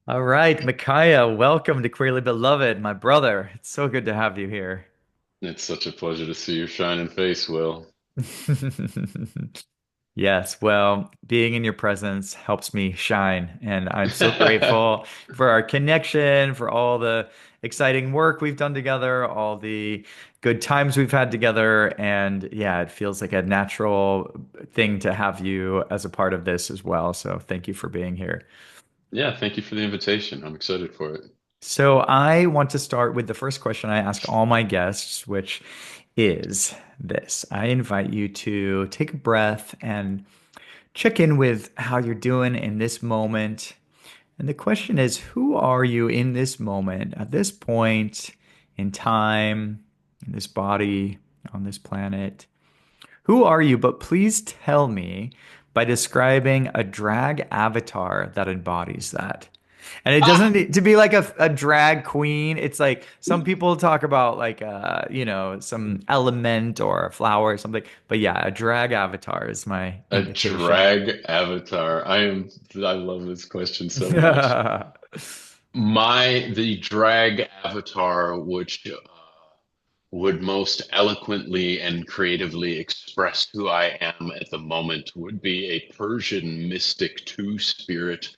All right, Micaiah, welcome to Queerly Beloved, my brother. It's so good to have you here. It's such a pleasure to see your shining face, Will. Yes, well, being in your presence helps me shine, and I'm so grateful for our connection, for all the exciting work we've done together, all the good times we've had together, and yeah, it feels like a natural thing to have you as a part of this as well. So thank you for being here. Yeah, thank you for the invitation. I'm excited for it. So I want to start with the first question I ask all my guests, which is this. I invite you to take a breath and check in with how you're doing in this moment. And the question is, who are you in this moment, at this point in time, in this body, on this planet? Who are you? But please tell me by describing a drag avatar that embodies that. And it doesn't Ah, need to be like a drag queen. It's like some people talk about like some element or a flower or something. But yeah, a drag avatar is my a invitation. drag avatar. I love this question so much. The drag avatar, which would most eloquently and creatively express who I am at the moment, would be a Persian mystic two spirit,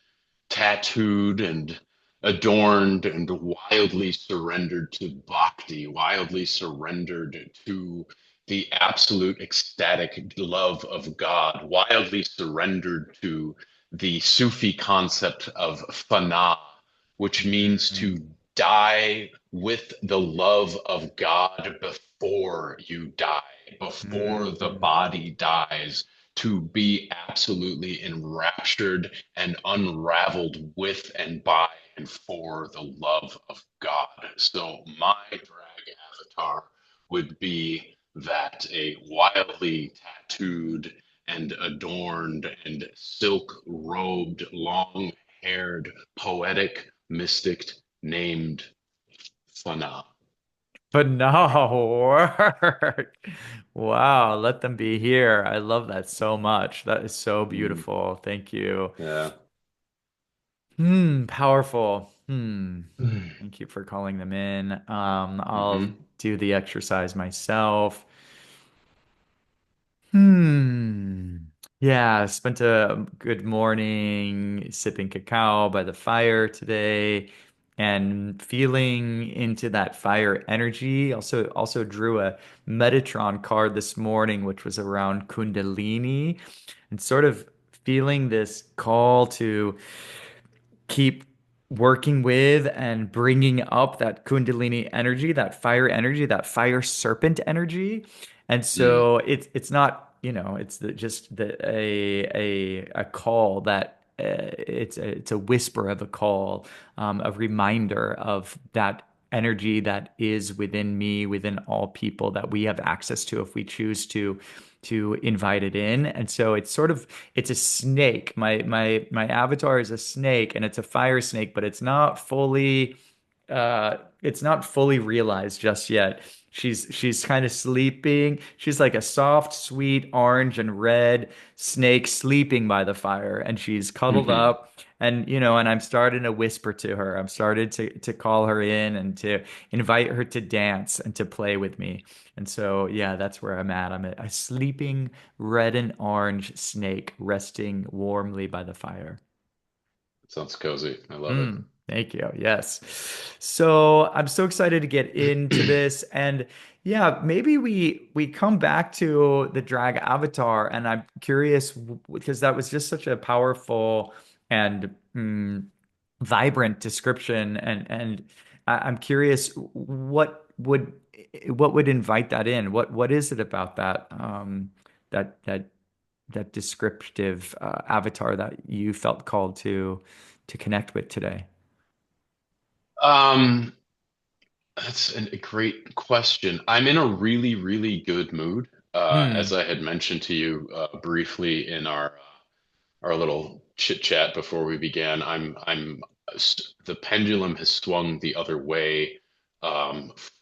tattooed and adorned and wildly surrendered to bhakti, wildly surrendered to the absolute ecstatic love of God, wildly surrendered to the Sufi concept of fanaa, which means to Mm, die with the love of God before you die, before the mm, body dies, to be absolutely enraptured and unraveled with and by and for the love of God. So my drag avatar would be that a wildly tattooed and adorned and silk robed, long haired, poetic mystic named Fanaa. but no work. Wow, let them be here. I love that so much. That is so Mm, beautiful. Thank you. yeah. Powerful. Mm-hmm. Thank you for calling them in. I'll do the exercise myself. Hmm. Yeah, spent a good morning sipping cacao by the fire today and feeling into that fire energy. Also drew a Metatron card this morning, which was around Kundalini and sort of feeling this call to keep working with and bringing up that Kundalini energy, that fire serpent energy. And Mm, so it's not, it's just a call that it's a whisper of a call, a reminder of that energy that is within me, within all people that we have access to if we choose to invite it in. And so it's a snake. My avatar is a snake and it's a fire snake, but it's not fully realized just yet. She's kind of sleeping. She's like a soft, sweet orange and red snake sleeping by the fire, and she's cuddled hmm. up. And I'm starting to whisper to her. I'm started to call her in and to invite her to dance and to play with me. And so, yeah, that's where I'm at. I'm a sleeping red and orange snake resting warmly by the fire. Sounds cozy. I love it. Thank you. Yes. So I'm so excited to get into this. And yeah, maybe we come back to the drag avatar. And I'm curious because that was just such a powerful and vibrant description. And I'm curious what would invite that in? What is it about that that that that descriptive avatar that you felt called to connect with today? Um, a great question. I'm in a really, really good mood. As Hmm. I had mentioned to you briefly in our little chit chat before we began, the pendulum has swung the other way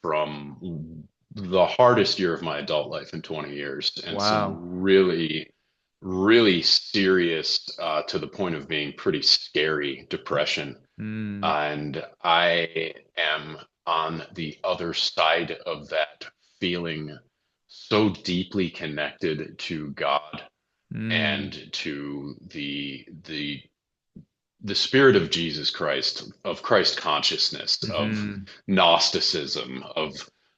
from the hardest year of my adult life in 20 years, and some Wow. really really serious, to the point of being pretty scary depression. Mm, And I am on the other side of that, feeling so deeply connected to God mm, and to the spirit of Jesus Christ, of Christ consciousness, of mm-hmm, Gnosticism,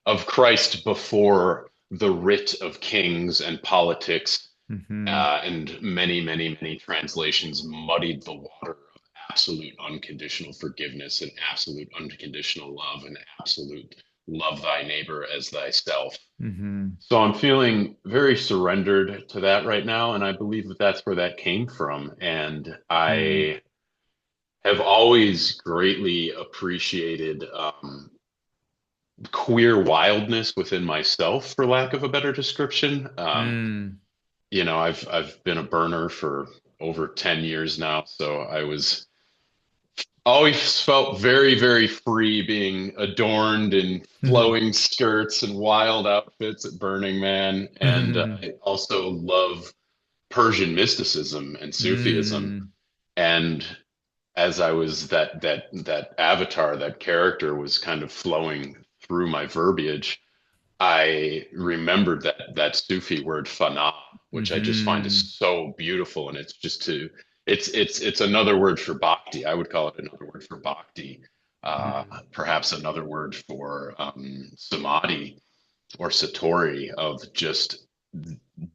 of Christ before the writ of kings and politics, mm-hmm, and many, many, many translations muddied the water of absolute unconditional forgiveness and absolute unconditional love and absolute love thy neighbor as thyself. mm-hmm, So I'm feeling very surrendered to that right now, and I believe that that's where that came from. And mm, I have always greatly appreciated, queer wildness within myself, for lack of a better description. mm, I've been a burner for over 10 years now, so I was always felt very, very free being adorned in mm-hmm, flowing skirts and wild outfits at Burning Man. And mm-hmm, I also love Persian mysticism and Sufism. mm, And as I was that avatar, that character was kind of flowing through my verbiage, I remembered that Sufi word fanaa, which I just find is mm-hmm, so beautiful, and it's another word for bhakti. I would call it another word for bhakti, perhaps another word for, samadhi or satori, of just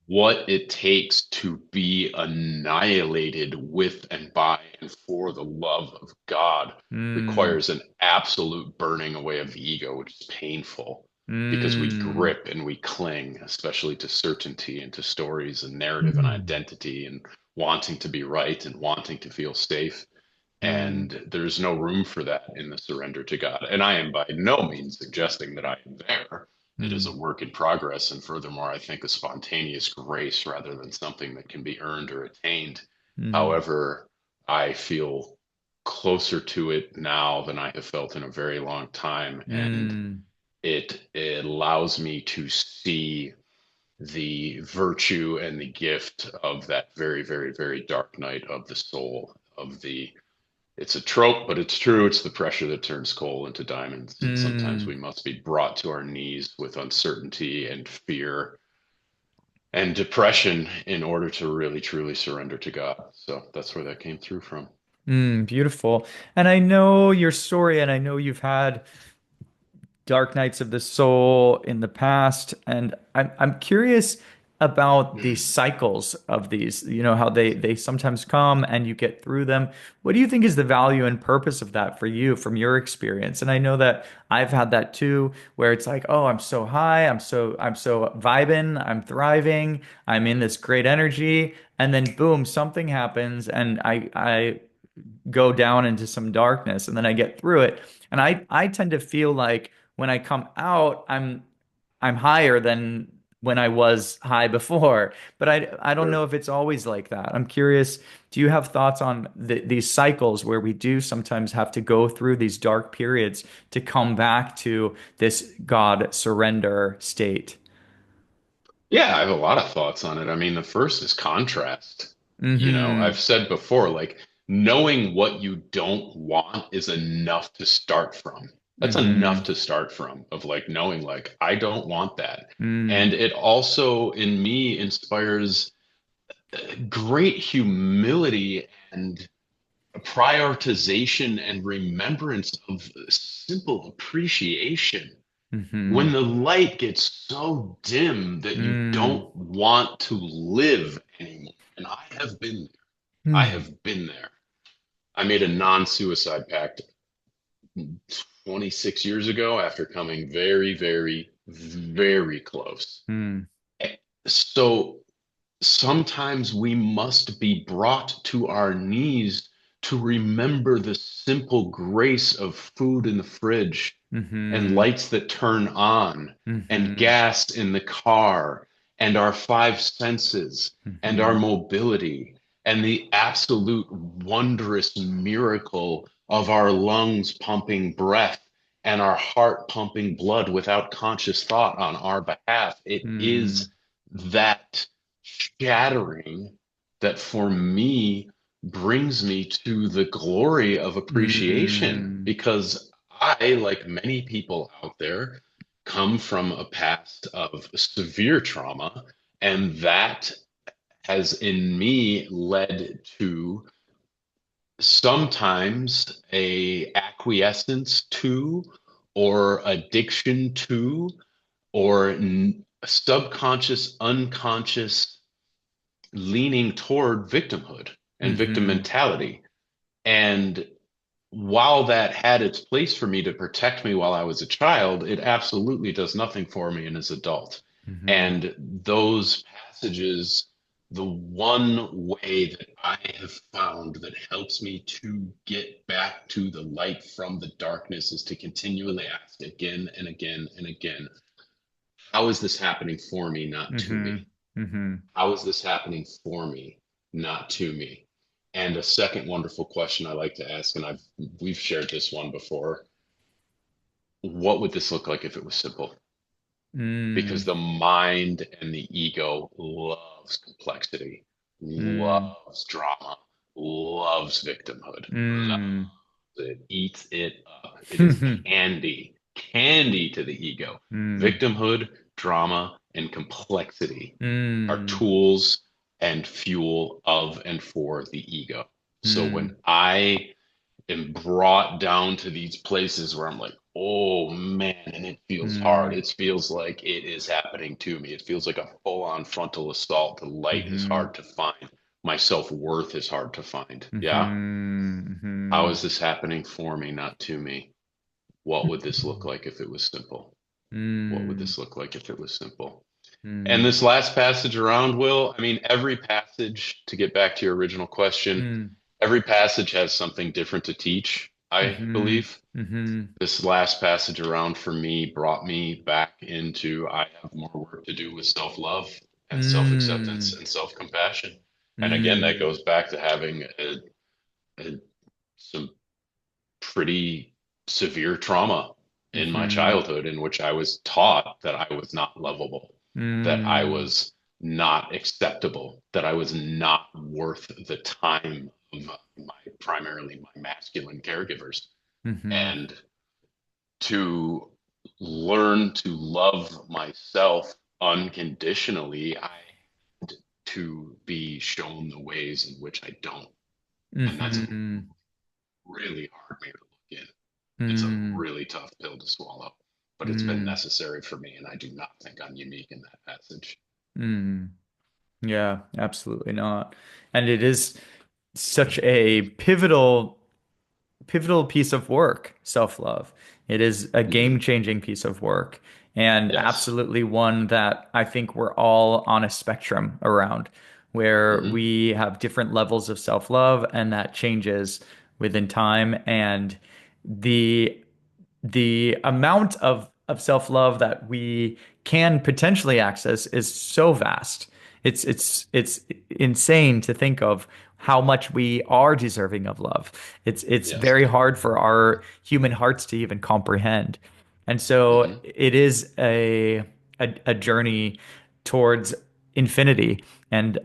what it takes to be annihilated with and by and for the love of God mm, requires an absolute burning away of the ego, which is painful because we mm, grip and we cling, especially to certainty and to stories and narrative and mm, identity and wanting to be right and wanting to feel safe. mm, And there's no room for that in the surrender to God. And I am by no means suggesting that I am there. It is mm, a work in progress. And furthermore, I think a spontaneous grace rather than something that can be earned or attained. mm, However, I feel closer to it now than I have felt in a very long time. And mm, it allows me to see the virtue and the gift of that very, very, very dark night of the soul, of the it's a trope, but it's true. It's the pressure that turns coal into diamonds. And sometimes mm. we must be brought to our knees with uncertainty and fear and depression in order to really, truly surrender to God. So that's where that came through from. Beautiful. And I know your story, and I know you've had dark nights of the soul in the past, and I'm curious about the cycles of these. You know how they sometimes come and you get through them. What do you think is the value and purpose of that for you from your experience? And I know that I've had that too, where it's like, oh, I'm so high, I'm so vibing, I'm thriving, I'm in this great energy, and then boom, something happens, and I go down into some darkness and then I get through it. And I tend to feel like when I come out, I'm higher than when I was high before. But I don't know Sure. if it's always like that. I'm curious, do you have thoughts on these cycles where we do sometimes have to go through these dark periods to come back to this God surrender state? Yeah, I have a lot of thoughts on it. I mean, the first is contrast. I've Mm-hmm. said before, like, knowing what you don't want is enough to start from. That's enough Mm-hmm. to start from, of like knowing, like, I don't want that. Mm, And it also, in me, inspires great humility and prioritization and remembrance of simple appreciation. mm-hmm. When the light gets so dim that you Mm, don't want to live anymore. And I have been there. I mm, have been there. I made a non-suicide pact 26 years ago after coming very, very, very close. mm, So sometimes we must be brought to our knees to remember the simple grace of food in the fridge and mm-hmm. lights that turn on and Mm-hmm. gas in the car and our five senses and our Mm-hmm. mobility and the absolute wondrous miracle of our lungs pumping breath and our heart pumping blood without conscious thought on our behalf. It Mm, is that shattering that for me brings me to the glory of appreciation Mm, because I, like many people out there, come from a past of severe trauma, and that has in me led to sometimes a acquiescence to or addiction to or subconscious unconscious leaning toward victimhood and victim mm-hmm, mentality. And while that had its place for me to protect me while I was a child, it absolutely does nothing for me in as an adult. mm-hmm, And those passages, the one way that I have found that helps me to get back to the light from the darkness is to continually ask again and again and again, how is this happening for me, not to mm-hmm, me? mm-hmm, How is this happening for me, not to me? And a second wonderful question I like to ask, and we've shared this one before. What would this look like if it was simple? Because mm, the mind and the ego loves complexity, mm, loves drama, loves victimhood, mm. loves it, eats it up. It is candy, candy to the ego. Mm, Victimhood, drama, and complexity are mm, tools and fuel of and for the ego. So mm, when I am brought down to these places where I'm like, oh man, and it feels hard. mm, It feels like it is happening to me. It feels like a full on frontal assault. The light is mm-hmm, hard to find. My self worth is hard to find. Yeah. How mm-hmm, is this happening for me, not to me? What would this look like if it was simple? What would mm, this look like if it was simple? And mm, this last passage around, Will, I mean, every passage, to get back to your original question, mm, every passage has something different to teach, I mm-hmm, believe. mm-hmm, This last passage around for me brought me back into I have more work to do with self-love and self-acceptance mm, and self-compassion. And again, that mm, goes back to having a, some pretty severe trauma in my mm-hmm, childhood in which I was taught that I was not lovable, that I mm, was not acceptable, that I was not worth the time of my primarily my masculine caregivers. mm-hmm, And to learn to love myself unconditionally, I had to be shown the ways in which I don't. And that's a mm-hmm, really hard mirror to look in. It's a mm, really tough pill to swallow, but it's been mm, necessary for me. And I do not think I'm unique in that passage. mm. Yeah, absolutely not. And it is such a pivotal piece of work, self-love. It is a Hmm. game-changing piece of work, and Yes. absolutely one that I think we're all on a spectrum around, where Hmm. we have different levels of self-love, and that changes within time. And the the amount of self-love that we can potentially access is so vast. It's insane to think of how much we are deserving of love. It's Yes. very hard for our human hearts to even comprehend. And so Hmm. it is a journey towards infinity. And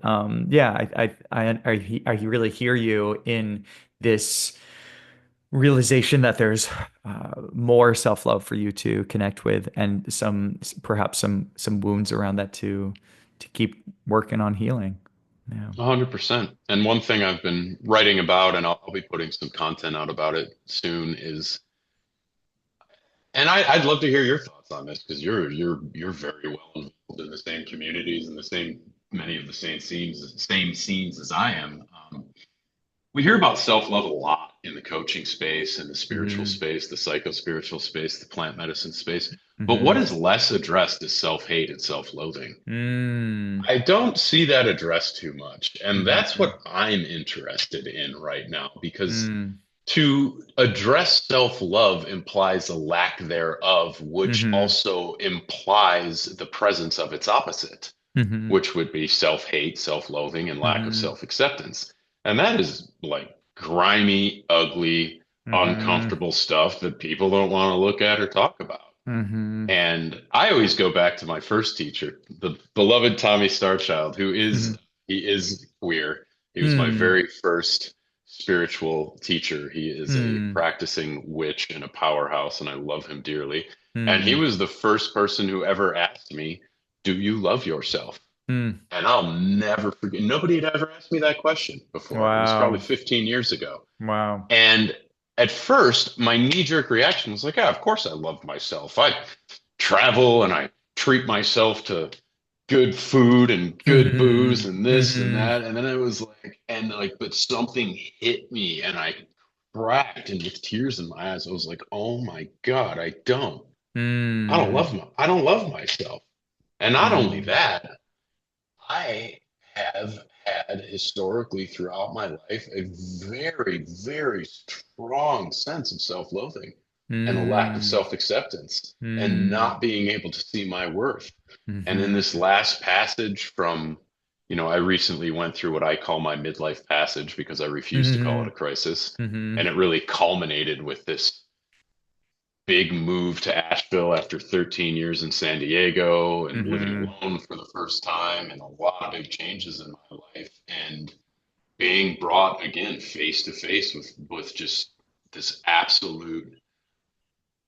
yeah, I really hear you in this realization that there's more self-love for you to connect with, and some perhaps some wounds around that to keep working on healing. Yeah. 100%. And one thing I've been writing about, and I'll be putting some content out about it soon, is and I'd love to hear your thoughts on this because you're very well involved in the same communities and the same many of the same scenes as I am. We hear about self-love a lot in the coaching space, in the spiritual Hmm. space, the psychospiritual space, the plant medicine space. But what Hmm. is less addressed is self-hate and self-loathing. Mm. I don't see that addressed too much, and that's Hmm. what I'm interested in right now because Mm. to address self love implies a lack thereof, which Hmm. also implies the presence of its opposite, Hmm. which would be self hate, self loathing, and lack of Hmm. self acceptance. And that is like grimy, ugly, Hmm. uncomfortable stuff that people don't want to look at or talk about. Hmm. And I always go back to my first teacher, the beloved Tommy Starchild, he is queer. He was my Mm. very first spiritual teacher. He is a Mm. practicing witch in a powerhouse, and I love him dearly. And he Mm. was the first person who ever asked me, "Do you love yourself?" Mm. And I'll never forget. Nobody had ever asked me that question before. It was probably Wow. 15 years ago. Wow. And at first, my knee-jerk reaction was like, "Yeah, of course I love myself. I travel and I treat myself to good food and good booze Mm-hmm. and this and Mm-hmm. that." And then it was like, and like, but something hit me and I cracked, and with tears in my eyes, I was like, "Oh my God, Mm. I don't love myself." And not only Mm. that, I have had historically throughout my life a very, very strong sense of self-loathing and a lack of Mm. self-acceptance and Mm. not being able to see my worth. And in this Mm-hmm. last passage from, I recently went through what I call my midlife passage because I refuse to call it Mm-hmm. a crisis. Mm-hmm. And it really culminated with this big move to Asheville after 13 years in San Diego and living Mm-hmm. alone for the first time and a lot of big changes in my life and being brought again face to face with just this absolute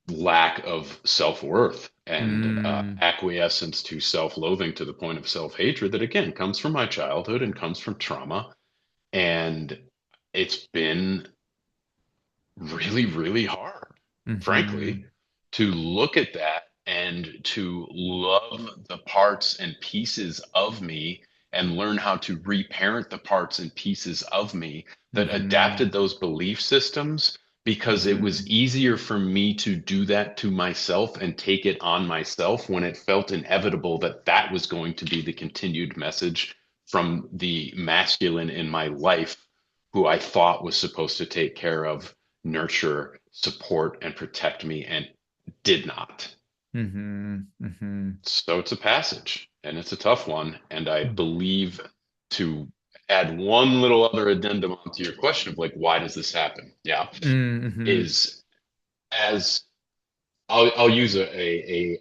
lack of self-worth and Mm. acquiescence to self-loathing to the point of self-hatred that again comes from my childhood and comes from trauma, and it's been really, really hard, Mm-hmm. frankly, to look at that and to love the parts and pieces of me and learn how to reparent the parts and pieces of me that Mm-hmm. adapted those belief systems because it Mm-hmm. was easier for me to do that to myself and take it on myself when it felt inevitable that that was going to be the continued message from the masculine in my life who I thought was supposed to take care of, nurture, support, and protect me and did not. Mm-hmm. Mm-hmm. So it's a passage and it's a tough one. And I believe to add one little other addendum onto your question of like, why does this happen? Yeah. Mm-hmm. Is as I'll use a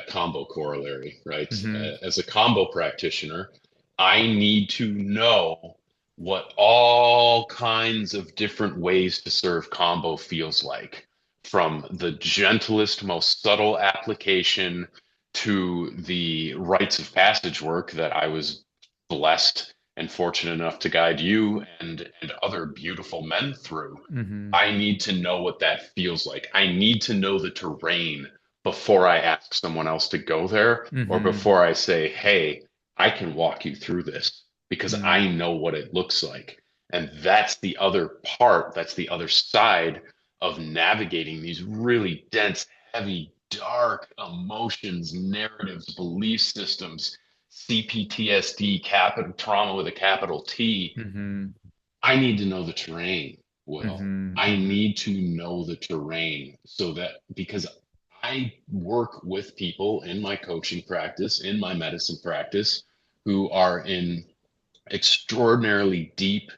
combo corollary, right? Mm-hmm. As a combo practitioner, I need to know what all kinds of different ways to serve combo feels like, from the gentlest, most subtle application to the rites of passage work that I was blessed and fortunate enough to guide you and other beautiful men through. Mm-hmm. I need to know what that feels like. I need to know the terrain before I ask someone else to go there or Mm-hmm. before I say, "Hey, I can walk you through this because I Mm-hmm. know what it looks like." And that's the other part, that's the other side of navigating these really dense, heavy, dark emotions, narratives, belief systems, CPTSD, capital trauma with a capital T. Mm-hmm. I need to know the terrain, Will. I Mm-hmm. need to know the terrain so that because I work with people in my coaching practice, in my medicine practice, who are in extraordinarily deep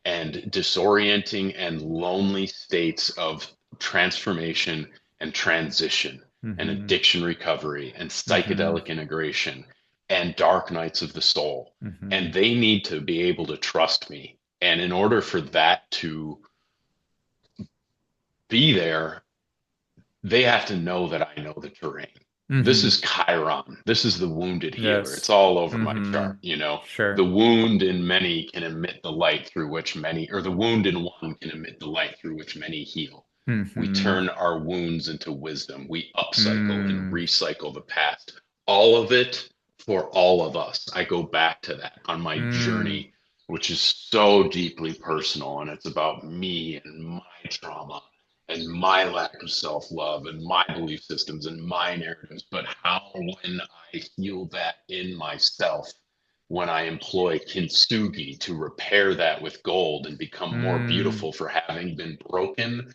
and disorienting and lonely states of transformation and transition and Mm-hmm. addiction recovery and Mm-hmm. psychedelic integration and dark nights of the soul. Mm-hmm. And they need to be able to trust me. And in order for that to be there, they have to know that I know the terrain. This Mm-hmm. is Chiron. This is the wounded healer. It's Yes. all over my Mm-hmm. chart, you know. The Sure. wound in many can emit the light through which many, or the wound in one can emit the light through which many heal. We Mm-hmm. turn our wounds into wisdom. We upcycle and Mm. recycle the past. All of it for all of us. I go back to that on my Mm. journey, which is so deeply personal. And it's about me and my trauma and my lack of self love and my belief systems and my narratives, but how, when I heal that in myself, when I employ kintsugi to repair that with gold and become more Mm. beautiful for having been broken,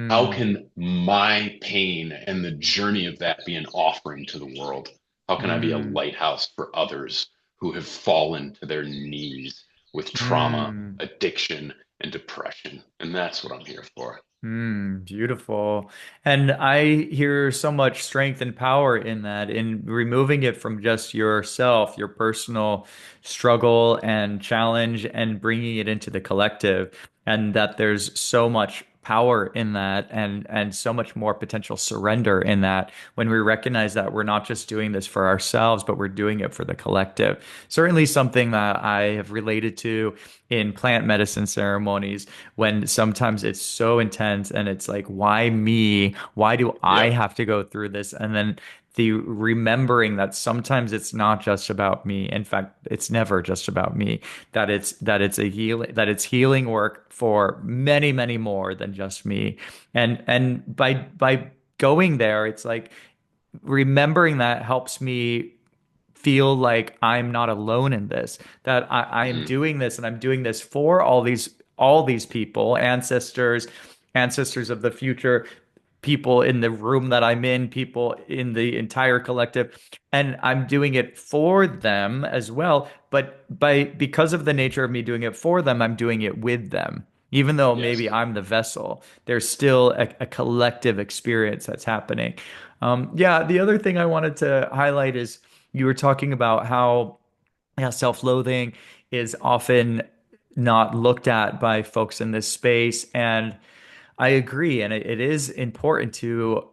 how Mm. can my pain and the journey of that be an offering to the world? How can I be a Mm. lighthouse for others who have fallen to their knees with trauma, Mm. addiction, and depression. And that's what I'm here for. Beautiful. And I hear so much strength and power in that, in removing it from just yourself, your personal struggle and challenge, and bringing it into the collective. And that there's so much power in that, and so much more potential surrender in that when we recognize that we're not just doing this for ourselves, but we're doing it for the collective. Certainly something that I have related to in plant medicine ceremonies when sometimes it's so intense and it's like, why me? Why do I Yep. have to go through this? And then the remembering that sometimes it's not just about me. In fact, it's never just about me. That it's a healing, that it's healing work for many, many more than just me. And by going there, it's like remembering that helps me feel like I'm not alone in this, that I am Hmm. doing this and I'm doing this for all these people, ancestors of the future, people in the room that I'm in, people in the entire collective, and I'm doing it for them as well. But because of the nature of me doing it for them, I'm doing it with them. Even though maybe Yes. I'm the vessel, there's still a collective experience that's happening. Yeah, the other thing I wanted to highlight is you were talking about how, yeah, self-loathing is often not looked at by folks in this space. And I agree. And it is important to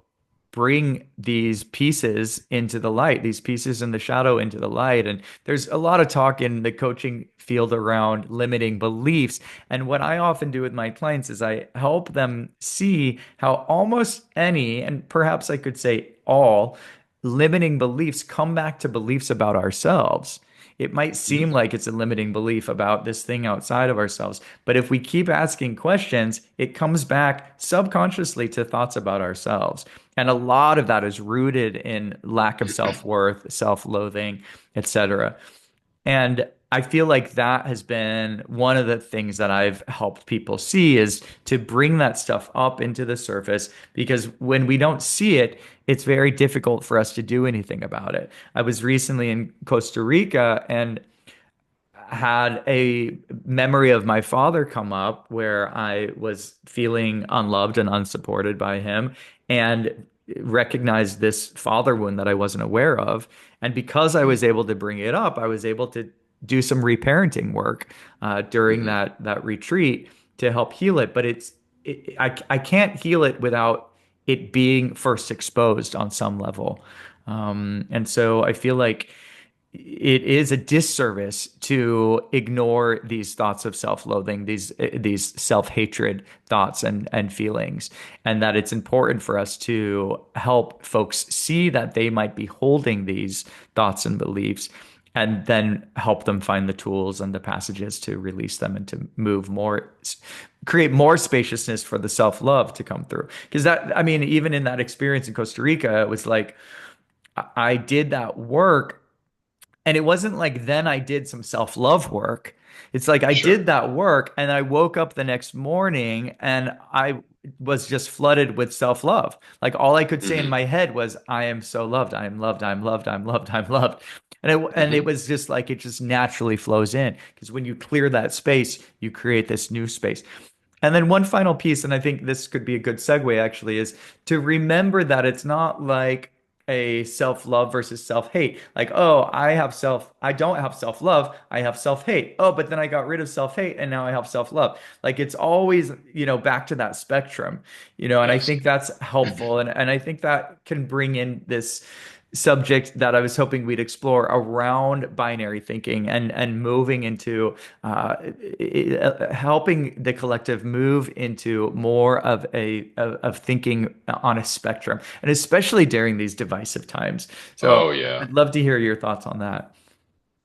bring these pieces into the light, these pieces in the shadow into the light. And there's a lot of talk in the coaching field around limiting beliefs. And what I often do with my clients is I help them see how almost any, and perhaps I could say all, limiting beliefs come back to beliefs about ourselves. It might seem Mm. like it's a limiting belief about this thing outside of ourselves, but if we keep asking questions, it comes back subconsciously to thoughts about ourselves. And a lot of that is rooted in lack of self-worth, self-loathing, etc. And I feel like that has been one of the things that I've helped people see is to bring that stuff up into the surface because when we don't see it, it's very difficult for us to do anything about it. I was recently in Costa Rica and had a memory of my father come up where I was feeling unloved and unsupported by him and recognized this father wound that I wasn't aware of. And because I was Mm. able to bring it up, I was able to do some reparenting work during Hmm. that retreat to help heal it. But I can't heal it without it being first exposed on some level. And so I feel like it is a disservice to ignore these thoughts of self-loathing, these self-hatred thoughts and feelings, and that it's important for us to help folks see that they might be holding these thoughts and beliefs, and then help them find the tools and the passages to release them and to create more spaciousness for the self-love to come through. Because that, I mean, even in that experience in Costa Rica, it was like I did that work and it wasn't like then I did some self-love work. It's like I Sure. did that work and I woke up the next morning and I was just flooded with self-love. Like all I could say in Hmm. my head was, I am so loved. I am loved. I'm loved. I'm loved. I'm loved. And it Hmm. was just like it just naturally flows in because when you clear that space, you create this new space. And then one final piece, and I think this could be a good segue actually, is to remember that it's not like a self-love versus self-hate. Like, oh, I don't have self-love, I have self-hate. Oh, but then I got rid of self-hate and now I have self-love. Like it's always, back to that spectrum, and I Yes. think that's helpful. And I think that can bring in this subject that I was hoping we'd explore around binary thinking and moving into helping the collective move into more of thinking on a spectrum, and especially during these divisive times. So Oh, yeah. I'd love to hear your thoughts on that.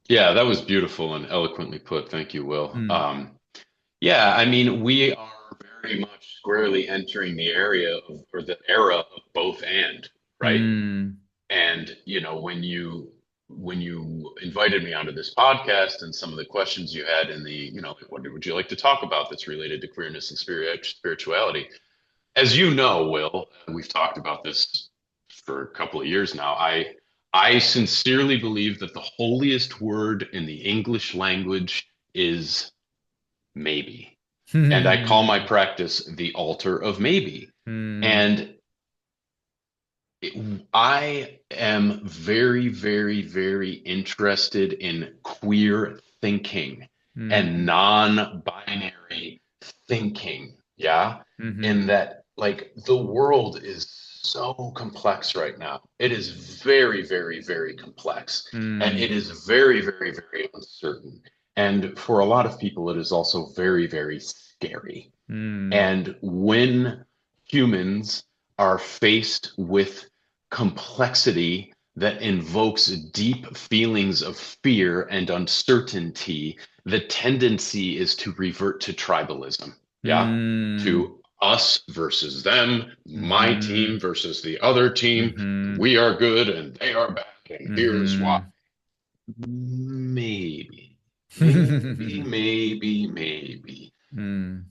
Yeah, that was beautiful and eloquently put. Thank you, Will. Mm, Yeah, I mean, we are very much squarely entering the area of, or the era of both and, right? mm, And, when you invited me onto this podcast and some of the questions you had in the, like, what would you like to talk about that's related to queerness and spirituality? As you know, Will, we've talked about this for a couple of years now. I sincerely believe that the holiest word in the English language is maybe. And I call my practice the altar of maybe. Mm, And I am very, very, very interested in queer thinking and mm, non-binary thinking. Yeah. In mhm, that, like, the world is so complex right now. It is very, very, very complex. And mm, it is very, very, very uncertain. And for a lot of people, it is also very, very scary. mm, And when humans are faced with complexity that invokes deep feelings of fear and uncertainty, the tendency is to revert to tribalism. Yeah. mm, To us versus them, my team mhm, versus the other team. mhm, We are good and they are bad. And here's why. mhm. Maybe, maybe. Mm,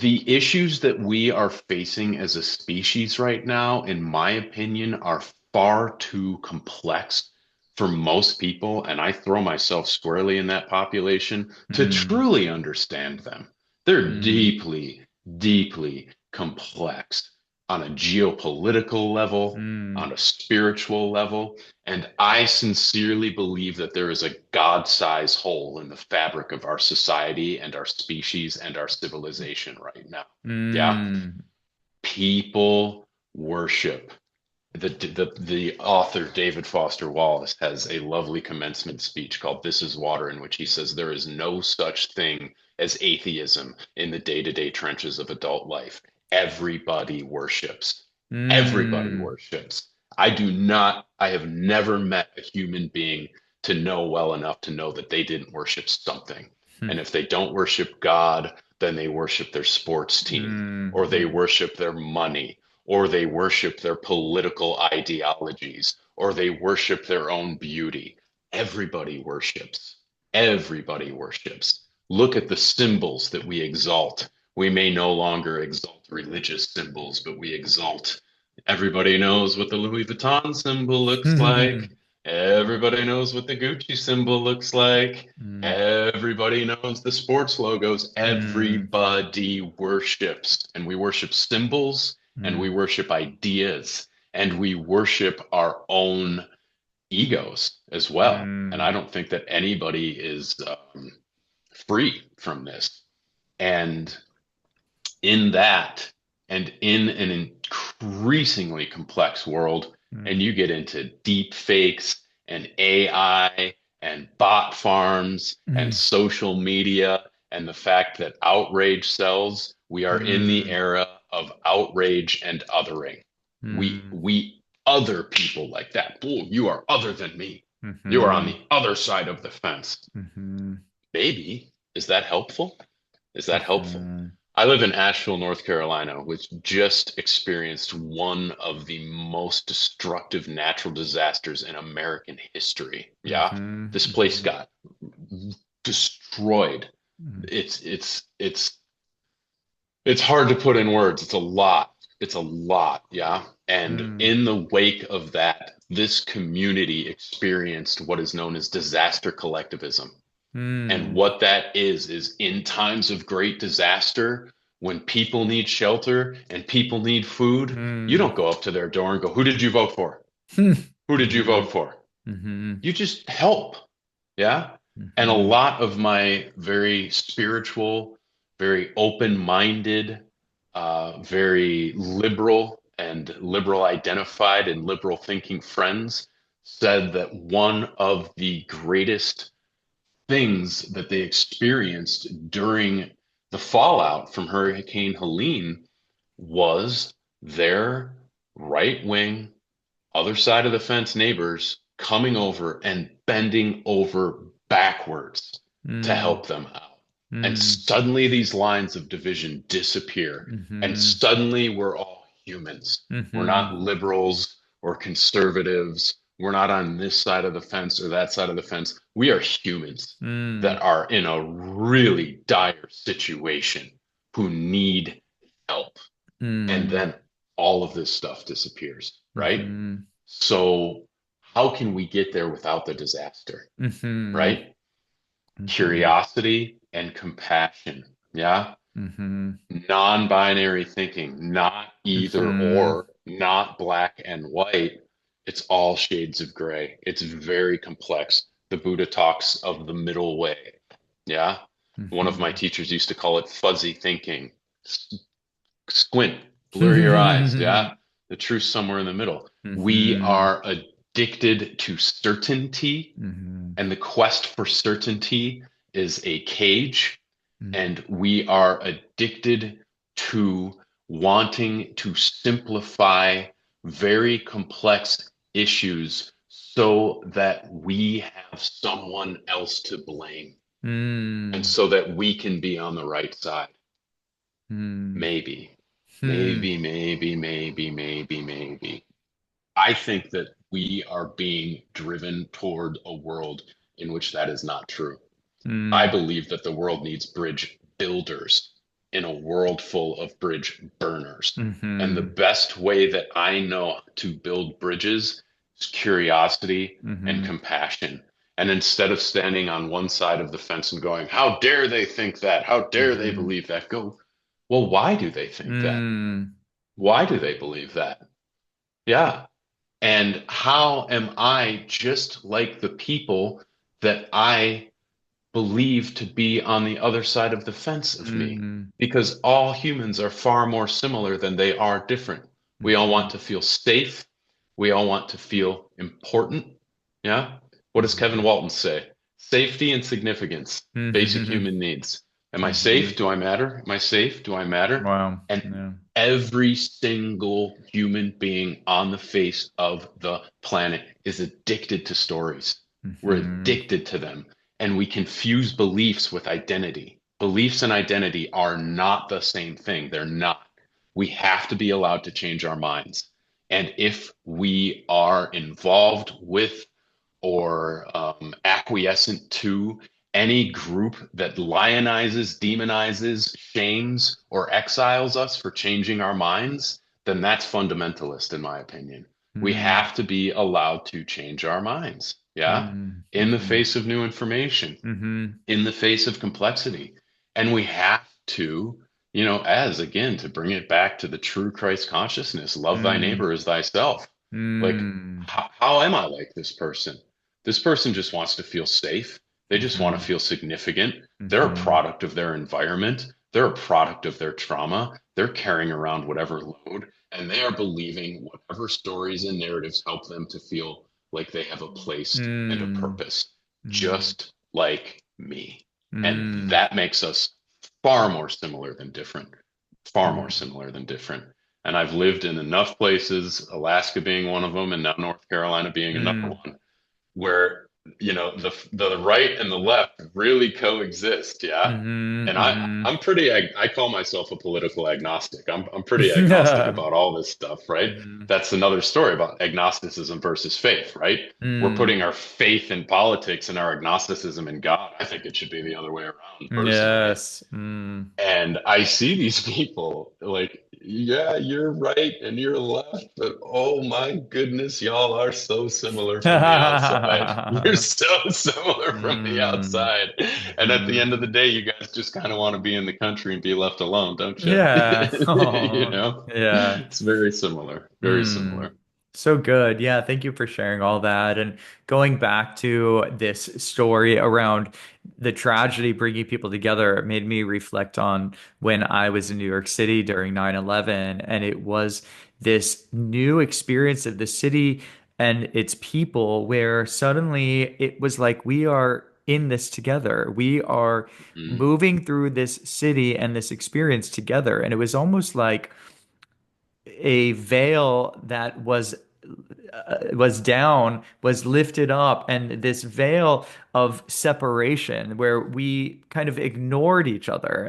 The issues that we are facing as a species right now, in my opinion, are far too complex for most people, and I throw myself squarely in that population to mm, truly understand them. They're mm, deeply, deeply complex on a geopolitical level, mm, on a spiritual level. And I sincerely believe that there is a God-sized hole in the fabric of our society and our species and our civilization right now. Yeah. mm, People worship. The author David Foster Wallace has a lovely commencement speech called "This Is Water," in which he says there is no such thing as atheism in the day-to-day trenches of adult life. Everybody worships. Everybody mm, worships. I have never met a human being to know well enough to know that they didn't worship something. And if they don't worship God, then they worship their sports team, mm, or they mm, worship their money, or they worship their political ideologies, or they worship their own beauty. Everybody worships. Everybody worships. Look at the symbols that we exalt. We may no longer exalt religious symbols, but we exalt. Everybody knows what the Louis Vuitton symbol looks like. Everybody knows what the Gucci symbol looks like. mm, Everybody knows the sports logos. mm, Everybody worships. And we worship symbols and we mm, worship ideas and we worship our own egos as well. And I mm, don't think that anybody is free from this. And in that, and in an increasingly complex world, and mm, you get into deep fakes and AI and bot farms and mm, social media and the fact that outrage sells, we are in the mm, era of outrage and othering. mm, We other people like that. Oh, you are other than me. You are on mhm, the other side of the fence. mhm, Maybe. Is that helpful? Is that helpful? mhm, I live in Asheville, North Carolina, which just experienced one of the most destructive natural disasters in American history. Yeah. mhm, This place mhm, got destroyed. mhm, It's hard to put in words. It's a lot. It's a lot. Yeah. And mm, in the wake of that, this community experienced what is known as disaster collectivism. And mm, what that is in times of great disaster, when people need shelter and people need food, you mm, don't go up to their door and go, "Who did you vote for? Who did you vote mhm, for?" mhm, You just help. Yeah. And a mhm, lot of my very spiritual, very open-minded, very liberal and liberal identified and liberal thinking friends said that one of the greatest things that they experienced during the fallout from Hurricane Helene was their right wing, other side of the fence neighbors coming over and bending over backwards to mm, help them out. And mm, suddenly these lines of division disappear. And mhm, suddenly we're all humans. We're not mhm, liberals or conservatives. We're not on this side of the fence or that side of the fence. We are humans that mm, are in a really dire situation who need help. And mm, then all of this stuff disappears, right? mhm, So, how can we get there without the disaster, mhm, right? mhm, Curiosity and compassion. Yeah. Mm-hmm. Non-binary thinking, not either Mm-hmm. or, not black and white. It's all shades of gray. It's very complex. The Buddha talks of the middle way. Yeah. One of my teachers used to call it fuzzy thinking. Squint, blur your eyes. Mm-hmm. Yeah. The truth's somewhere in the middle. We Mm-hmm. are addicted to certainty, Mm-hmm. and the quest for certainty is a cage, and we are addicted to wanting to simplify very complex issues so that we have someone else to blame and Mm-hmm. so that we can be on the right side. Maybe, Mm-hmm. maybe. I think that we are being driven toward a world in which that is not true. I believe that the world needs bridge builders in a world full of bridge burners. And the Mm-hmm. best way that I know to build bridges is curiosity and Mm-hmm. compassion. And instead of standing on one side of the fence and going, how dare they think that? How dare they Mm-hmm. believe that? Go, well, why do they think that? Mm-hmm. Why do they believe that? Yeah. And how am I just like the people that I believe to be on the other side of the fence of me? Mm-hmm. Because all humans are far more similar than they are different. We all want to feel safe. We all want to feel important. Yeah. What does Kevin Mm-hmm. Walton say? Safety and significance, basic Mm-hmm. human needs. Am I Mm-hmm. safe? Do I matter? Am I safe? Do I matter? Wow. And Yeah. every single human being on the face of the planet is addicted to stories. We're Mm-hmm. addicted to them, and we confuse beliefs with identity. Beliefs and identity are not the same thing. They're not. We have to be allowed to change our minds. And if we are involved with or acquiescent to any group that lionizes, demonizes, shames, or exiles us for changing our minds, then that's fundamentalist, in my opinion. We Mm-hmm. have to be allowed to change our minds. Yeah. In the Mm-hmm. face of new information, Mm-hmm. in the face of complexity. And we have to, as again, to bring it back to the true Christ consciousness, love thy Mm-hmm. neighbor as thyself. Like, Mm-hmm. how am I like this person? This person just wants to feel safe. They just want to Mm-hmm. feel significant. They're a Mm-hmm. product of their environment. They're a product of their trauma. They're carrying around whatever load, and they are believing whatever stories and narratives help them to feel like they have a place and a purpose, just like me. And Mm-hmm. that makes us far more similar than different, far more Mm-hmm. similar than different. And I've lived in enough places, Alaska being one of them, and now North Carolina being another Mm-hmm. one, where the right and the left really coexist. Yeah. And Mm-hmm. I'm pretty I call myself a political agnostic. I'm pretty agnostic about all this stuff, right? Mm-hmm. That's another story about agnosticism versus faith, right? We're Mm. putting our faith in politics and our agnosticism in God. I think it should be the other way around personally. Yes. Mm. And I see these people like, yeah, you're right and you're left, but oh my goodness, y'all are so similar from the outside. You're so similar from the Mm. outside. And at the end of the Mhm. day, you guys just kind of want to be in the country and be left alone, don't you? Yeah. You Oh, know, yeah. it's very similar, very Hmm. similar. So good. Yeah, thank you for sharing all that. And going back to this story around the tragedy bringing people together, it made me reflect on when I was in New York City during 9/11, and it was this new experience of the city and its people where suddenly it was like we are in this together. We are Mm, moving through this city and this experience together. And it was almost like a veil that was down was lifted up, and this veil of separation where we kind of ignored each other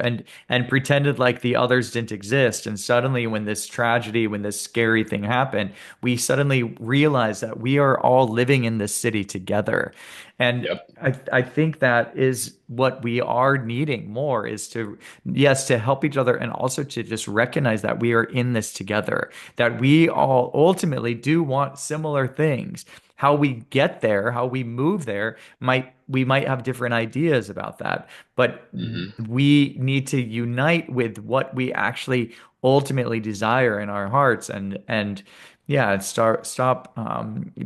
and pretended like the others didn't exist. And suddenly when this tragedy, when this scary thing happened, we suddenly realized that we are all living in this city together. And yep. I think that is what we are needing more, is to, yes, to help each other and also to just recognize that we are in this together, that we all ultimately do want similar things. how we get there, how we move there, we might have different ideas about that. But Hmm. we need to unite with what we actually ultimately desire in our hearts, and yeah, stop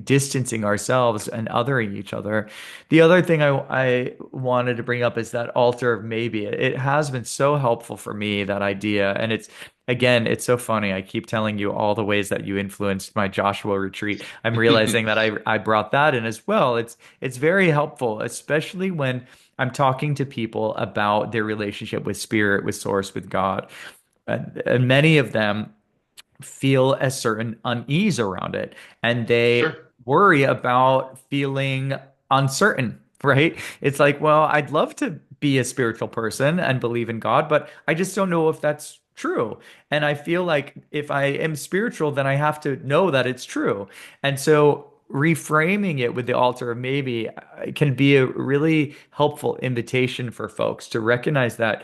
distancing ourselves and othering each other. The other thing I wanted to bring up is that altar of maybe. It has been so helpful for me, that idea. And it's, again, it's so funny. I keep telling you all the ways that you influenced my Joshua retreat. I'm realizing that I brought that in as well. It's very helpful, especially when I'm talking to people about their relationship with spirit, with source, with God. And many of them feel a certain unease around it, and they Sure. worry about feeling uncertain, right? It's like, well, I'd love to be a spiritual person and believe in God, but I just don't know if that's true. And I feel like if I am spiritual, then I have to know that it's true. And so reframing it with the altar of maybe can be a really helpful invitation for folks to recognize that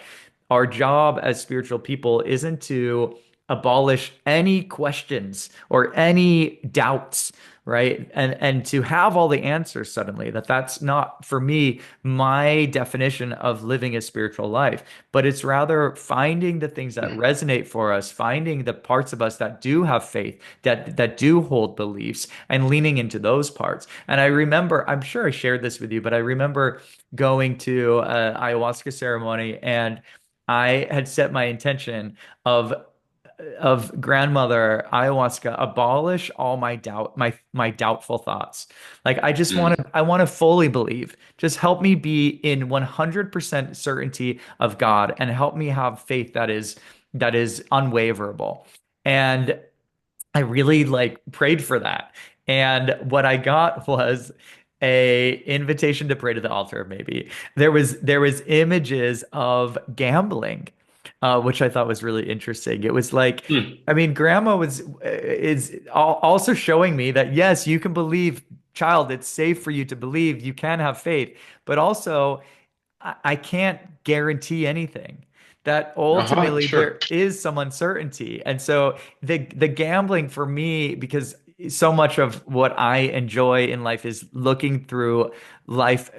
our job as spiritual people isn't to abolish any questions or any doubts, right? And to have all the answers suddenly, that's not for me my definition of living a spiritual life, but it's rather finding the things that resonate for us, finding the parts of us that do have faith, that do hold beliefs, and leaning into those parts. And I remember, I'm sure I shared this with you, but I remember going to an ayahuasca ceremony, and I had set my intention of grandmother ayahuasca, abolish all my doubt, my doubtful thoughts. Like I want to fully believe. Just help me be in 100% certainty of God, and help me have faith that is unwaverable. And I really like prayed for that. And what I got was a invitation to pray to the altar, maybe. There was images of gambling, which I thought was really interesting. It was like, Hmm. I mean, grandma was is also showing me that yes, you can believe, child, it's safe for you to believe, you can have faith, but also I can't guarantee anything. That Uh-huh. ultimately Sure. there is some uncertainty. And so the gambling for me, because so much of what I enjoy in life is looking through life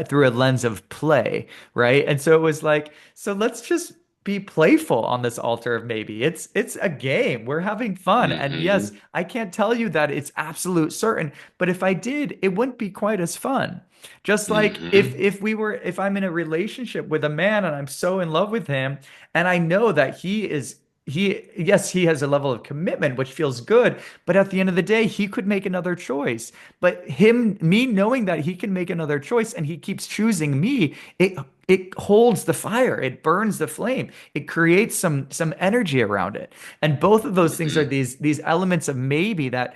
through a lens of play, right? And so it was like, so let's just be playful on this altar of maybe. It's a game. We're having fun. And yes, Hmm. I can't tell you that it's absolute certain, but if I did, it wouldn't be quite as fun. Just like Hmm. if I'm in a relationship with a man and I'm so in love with him, and I know that yes, he has a level of commitment which feels good, but at the end of the day he could make another choice. But me knowing that he can make another choice and he keeps choosing me, it holds the fire, it burns the flame, it creates some energy around it. And both of those things are Hmm. these elements of maybe that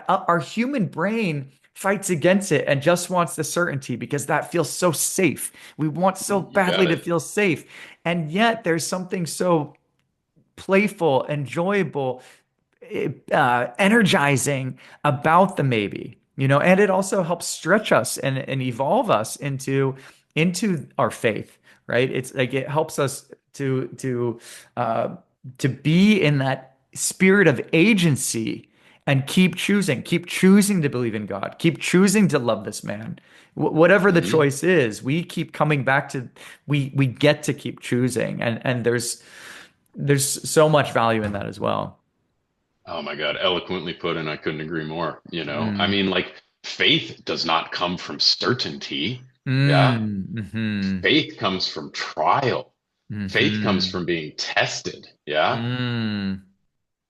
our human brain fights against it and just wants the certainty because that feels so safe. We want so You badly got to it. feel safe. And yet there's something so playful, enjoyable, energizing about the maybe, and it also helps stretch us and evolve us into our faith, right? It's like it helps us uh, to be in that spirit of agency and keep choosing to believe in God, keep choosing to love this man. Whatever the Hmm. choice is, we keep coming back to, we get to keep choosing, and there's so much value in that as well. Oh my God, eloquently put, and I couldn't agree more. I Mm. mean, like, faith does not come from certainty. Yeah. Mm. Mm-hmm. Faith comes from trial. Faith comes Mm-hmm. from being tested. Yeah. Mm.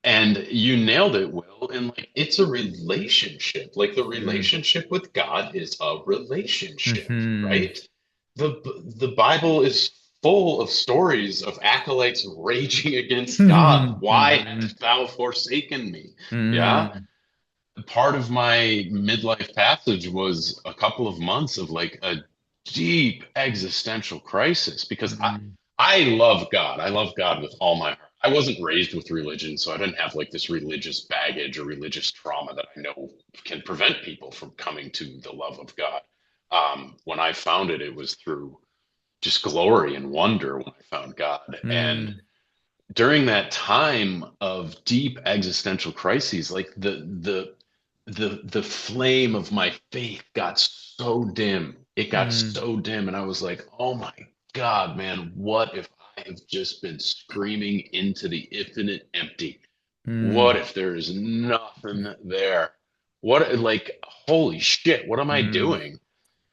And you nailed it, Will. And like, it's a relationship. Like, the Mm. relationship with God is a relationship, Mm-hmm. right? The Bible is full of stories of acolytes raging against God. Why Mm-hmm. hast thou forsaken me? Yeah. Mm. Part of my midlife passage was a couple of months of like a deep existential crisis because Mm. I love God. I love God with all my heart. I wasn't raised with religion, so I didn't have like this religious baggage or religious trauma that I know can prevent people from coming to the love of God. When I found it, it was through just glory and wonder when I found God. And Mm. during that time of deep existential crises, like the the flame of my faith got so dim. It got Mm, so dim, and I was like, "Oh my God, man, what if I have just been screaming into the infinite empty? What mm, if there is nothing there? What, like, holy shit, what am I mm, doing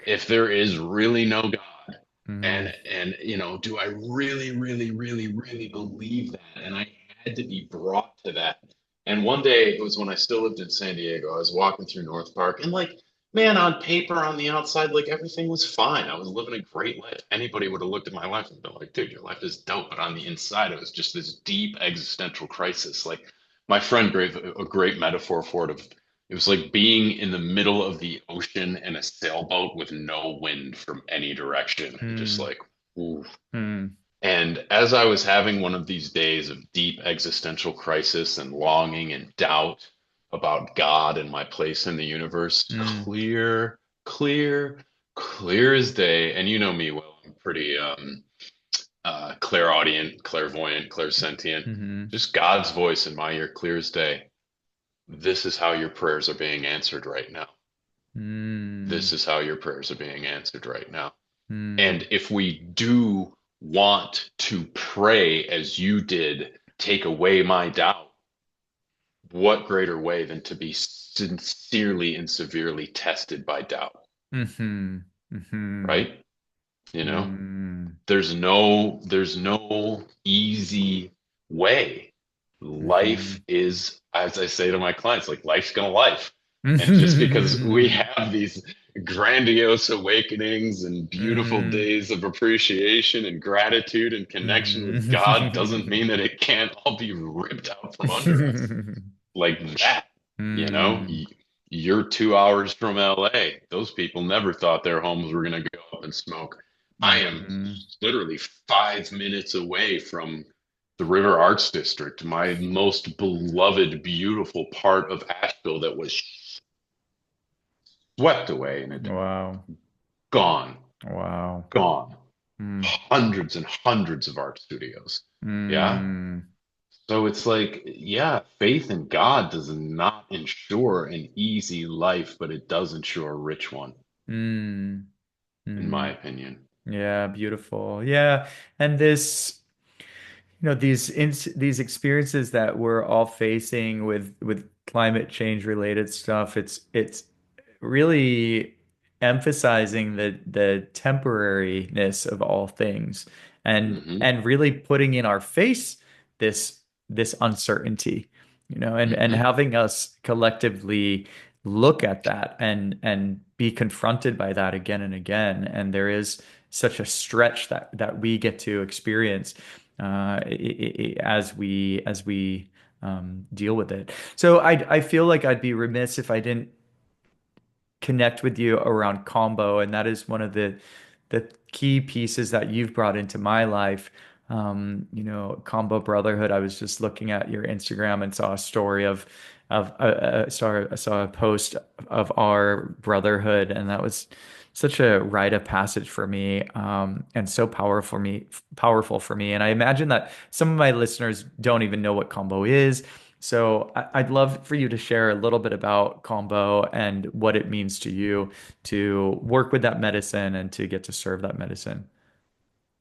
if there is really no God? mm, And do I really, really, really, really believe that?" And I had to be brought to that. And one day, it was when I still lived in San Diego, I was walking through North Park, and like, man, on paper, on the outside, like everything was fine. I was living a great life. Anybody would have looked at my life and been like, dude, your life is dope. But on the inside, it was just this deep existential crisis. Like, my friend gave a great metaphor for it. Of It was like being in the middle of the ocean in a sailboat with no wind from any direction, and just mm, like, ooh. mm, And as I was having one of these days of deep existential crisis and longing and doubt about God and my place in the universe, mm, clear, clear as day. And you know me well, I'm pretty clairaudient, clairvoyant, clairsentient. mhm, Just God's voice in my ear, clear as day. This is how your prayers are being answered right now. mm, This is how your prayers are being answered right now. mm, And if we do want to pray as you did, take away my doubt, what greater way than to be sincerely and severely tested by doubt, mhm, mhm, right? You know, mm, there's no easy way. Life mhm. is, as I say to my clients, like life's gonna life. And just because we have these grandiose awakenings and beautiful Mhm. days of appreciation and gratitude and connection with God doesn't Mhm. mean that it can't all be ripped out from under us like that. You know, Mm, you're 2 hours from LA. Those people never thought their homes were going to go up in smoke. I am mhm. literally 5 minutes away from the River Arts District, my most beloved, beautiful part of Asheville that was swept away in a day. Wow. Gone, Wow. gone. Mm, Hundreds and hundreds of art studios. Yeah. mm, So it's like, yeah, faith in God does not ensure an easy life, but it does ensure a rich one, mm, in my mm. opinion. Yeah, beautiful. Yeah. And this, these experiences that we're all facing with climate change related stuff, it's really emphasizing the temporariness of all things Hmm. and really putting in our face this this uncertainty, and Hmm. having us collectively look at that and be confronted by that again and again. And there is such a stretch that we get to experience as we deal with it. So I feel like I'd be remiss if I didn't connect with you around combo, and that is one of the key pieces that you've brought into my life. Combo Brotherhood. I was just looking at your Instagram and saw a story saw a post of our brotherhood, and that was such a rite of passage for me, and so powerful for me. And I imagine that some of my listeners don't even know what combo is. So I'd love for you to share a little bit about combo and what it means to you to work with that medicine and to get to serve that medicine.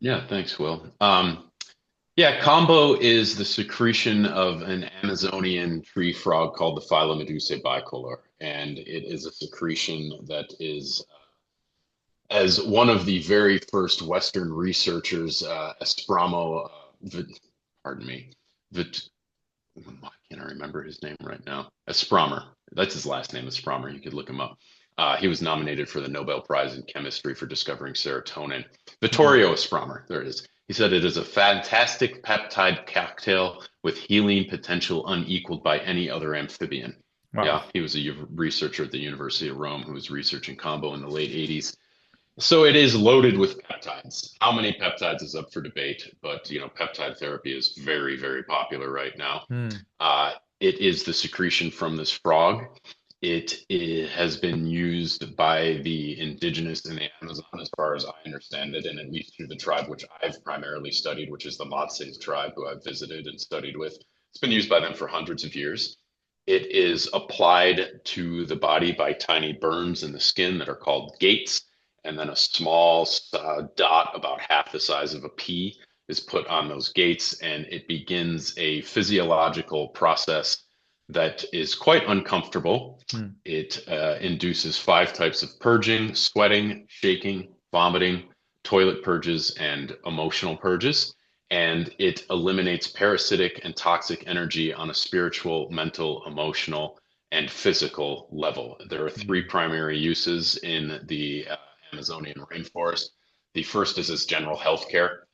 Yeah, thanks, Will. Yeah, kambo is the secretion of an Amazonian tree frog called the Philomedusae bicolor, and it is a secretion that is, as one of the very first Western researchers, Espramo, pardon me, Vit, why can't I remember his name right now? Espramer. That's his last name, Espramer. You could look him up. He was nominated for the Nobel Prize in Chemistry for discovering serotonin. Mm. Vittorio Espramer, there it is. He said it is a fantastic peptide cocktail with healing potential unequaled by any other amphibian. Wow. Yeah, he was a researcher at the University of Rome who was researching combo in the late 80s. So it is loaded with peptides. How many peptides is up for debate, but peptide therapy is very, very popular right now. Mm. It is the secretion from this frog. It has been used by the indigenous in the Amazon, as far as I understand it, and at least through the tribe which I've primarily studied, which is the Matses tribe, who I've visited and studied with. It's been used by them for hundreds of years. It is applied to the body by tiny burns in the skin that are called gates. And then a small dot about half the size of a pea is put on those gates, and it begins a physiological process that is quite uncomfortable. Mm. It induces five types of purging: sweating, shaking, vomiting, toilet purges, and emotional purges. And it eliminates parasitic and toxic energy on a spiritual, mental, emotional, and physical level. There are three Mm. primary uses in the Amazonian rainforest. The first is as general health care.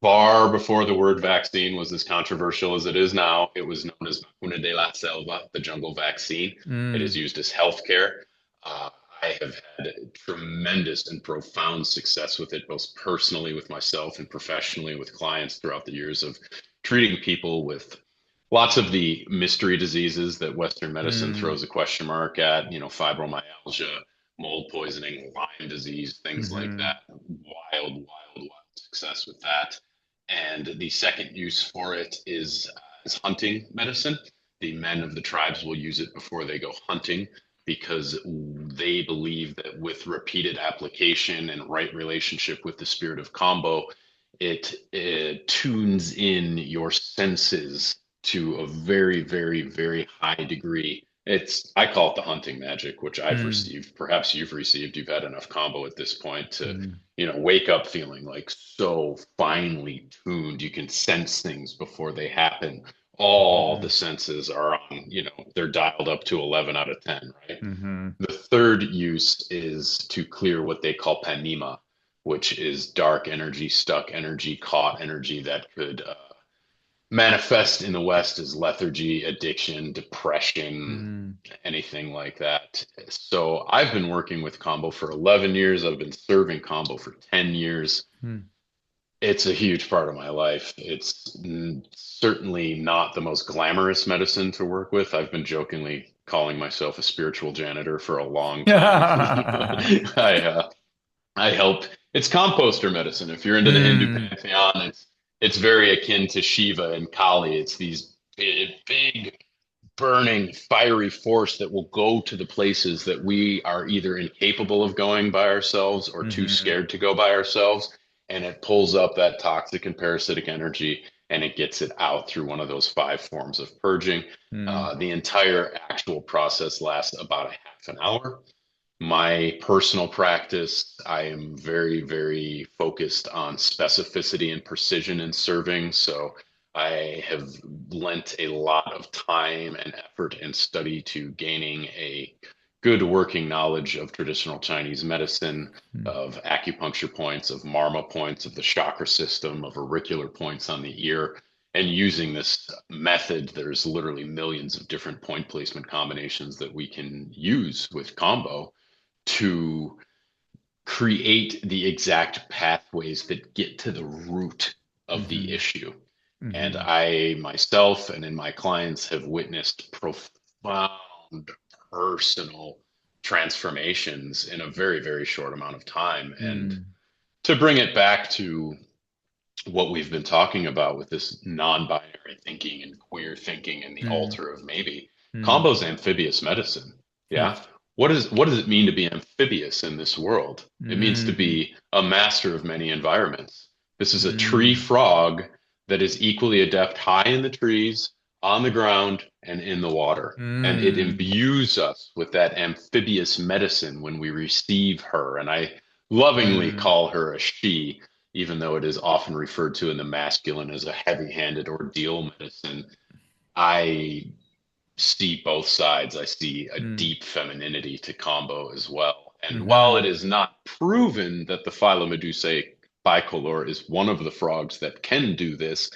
Far before the word vaccine was as controversial as it is now, it was known as vacuna de la selva, the jungle vaccine. It is Mm. used as healthcare. Uh, I have had tremendous and profound success with it, both personally with myself and professionally with clients throughout the years of treating people with lots of the mystery diseases that Western medicine Mm. throws a question mark at, fibromyalgia, mold poisoning, Lyme disease, things like Mhm. that. Wild success with that. And the second use for it is as hunting medicine. The men of the tribes will use it before they go hunting because they believe that with repeated application and right relationship with the spirit of kambo, it tunes in your senses to a very, very, very high degree. I call it the hunting magic, which I've Mm. received. Perhaps you've received, you've had enough combo at this point to, Mm. wake up feeling like so finely tuned. You can sense things before they happen. All the Mhm. senses are on, they're dialed up to 11 out of 10, right? Mhm. The third use is to clear what they call panema, which is dark energy, stuck energy, caught energy that could manifest in the West as lethargy, addiction, depression, Mm. anything like that. So I've been working with combo for 11 years. I've been serving combo for 10 years. Mm. It's a huge part of my life. It's certainly not the most glamorous medicine to work with. I've been jokingly calling myself a spiritual janitor for a long time. I I help. It's composter medicine. If you're into the Hindu Mm. pantheon, it's very akin to Shiva and Kali. It's these big burning fiery force that will go to the places that we are either incapable of going by ourselves or too Mhm. scared to go by ourselves. And it pulls up that toxic and parasitic energy and it gets it out through one of those five forms of purging. Mm. The entire actual process lasts about a half an hour. My personal practice, I am very, very focused on specificity and precision in serving. So I have lent a lot of time and effort and study to gaining a good working knowledge of traditional Chinese medicine, Mm. of acupuncture points, of marma points, of the chakra system, of auricular points on the ear. And using this method, there's literally millions of different point placement combinations that we can use with combo to create the exact pathways that get to the root of the Mhm. issue. And Mhm. I myself and in my clients have witnessed profound personal transformations in a very, very short amount of time. And Mm. to bring it back to what we've been talking about with this non-binary thinking and queer thinking and the Mm. altar of maybe, Mm. combo's amphibious medicine. Yeah. Yes. What does it mean to be amphibious in this world? It means to Mm. be a master of many environments. This is a tree Mm. frog that is equally adept high in the trees, on the ground, and in the water. And it Mm. imbues us with that amphibious medicine when we receive her. And I lovingly Mm. call her a she, even though it is often referred to in the masculine as a heavy-handed ordeal medicine. I see both sides. I see a Mm. deep femininity to combo as well. And while it Mhm. is not proven that the Phylomedusae bicolor is one of the frogs that can do this,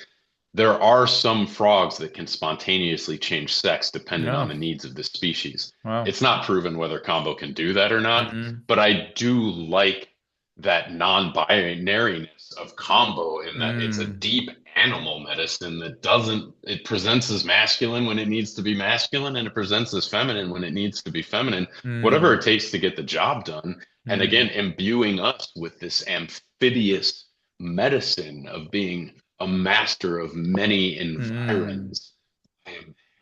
there are some frogs that can spontaneously change sex depending on Yeah. the needs of the species. Wow. It's not proven whether combo can do that or not, Mhm. but I do like that non-binariness of combo in that it's a Mm. deep animal medicine that doesn't, it presents as masculine when it needs to be masculine and it presents as feminine when it needs to be feminine, whatever Mm. it takes to get the job done. And again, Mm. imbuing us with this amphibious medicine of being a master of many Mm. environs.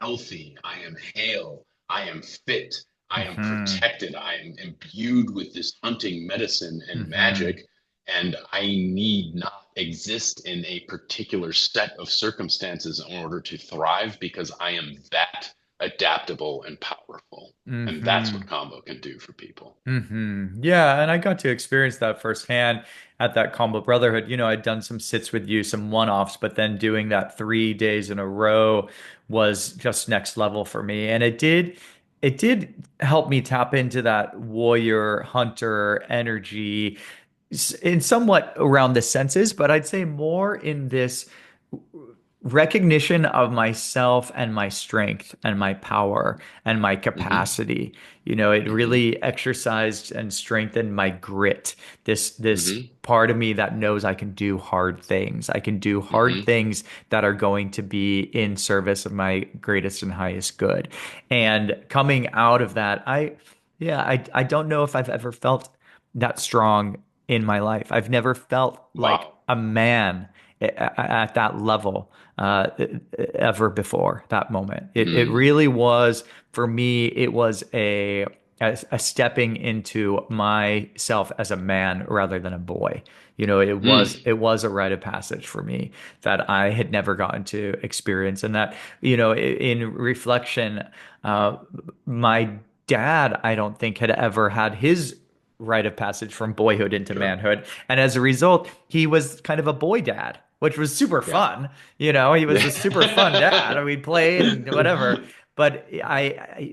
healthy, I am hale, I am fit, I am Hmm. protected, I am imbued with this hunting medicine and Hmm. magic, and I need not exist in a particular set of circumstances in order to thrive because I am that adaptable and powerful. And that's what Hmm. combo can do for people. Yeah, and I got to experience that firsthand at that Combo Brotherhood. I'd done some sits with you, some one-offs, but then doing that 3 days in a row was just next level for me. And it did help me tap into that warrior hunter energy in somewhat around the senses, but I'd say more in this recognition of myself and my strength and my power and my Hmm. capacity. It Hmm. really exercised and strengthened my grit. This Hmm. part of me that knows I can do hard things. I can do hard Hmm. things that are going to be in service of my greatest and highest good. And coming out of that, I don't know if I've ever felt that strong in my life. I've never felt like Wow. a man at that level ever before that moment. It Mm, really was, for me, it was a stepping into myself as a man rather than a boy. It was mm, it was a rite of passage for me that I had never gotten to experience, and that in reflection, uh, my dad, I don't think had ever had his rite of passage from boyhood into sure. manhood. And as a result, he was kind of a boy dad, which was super Yeah. fun. He was a super fun dad. We played and whatever. But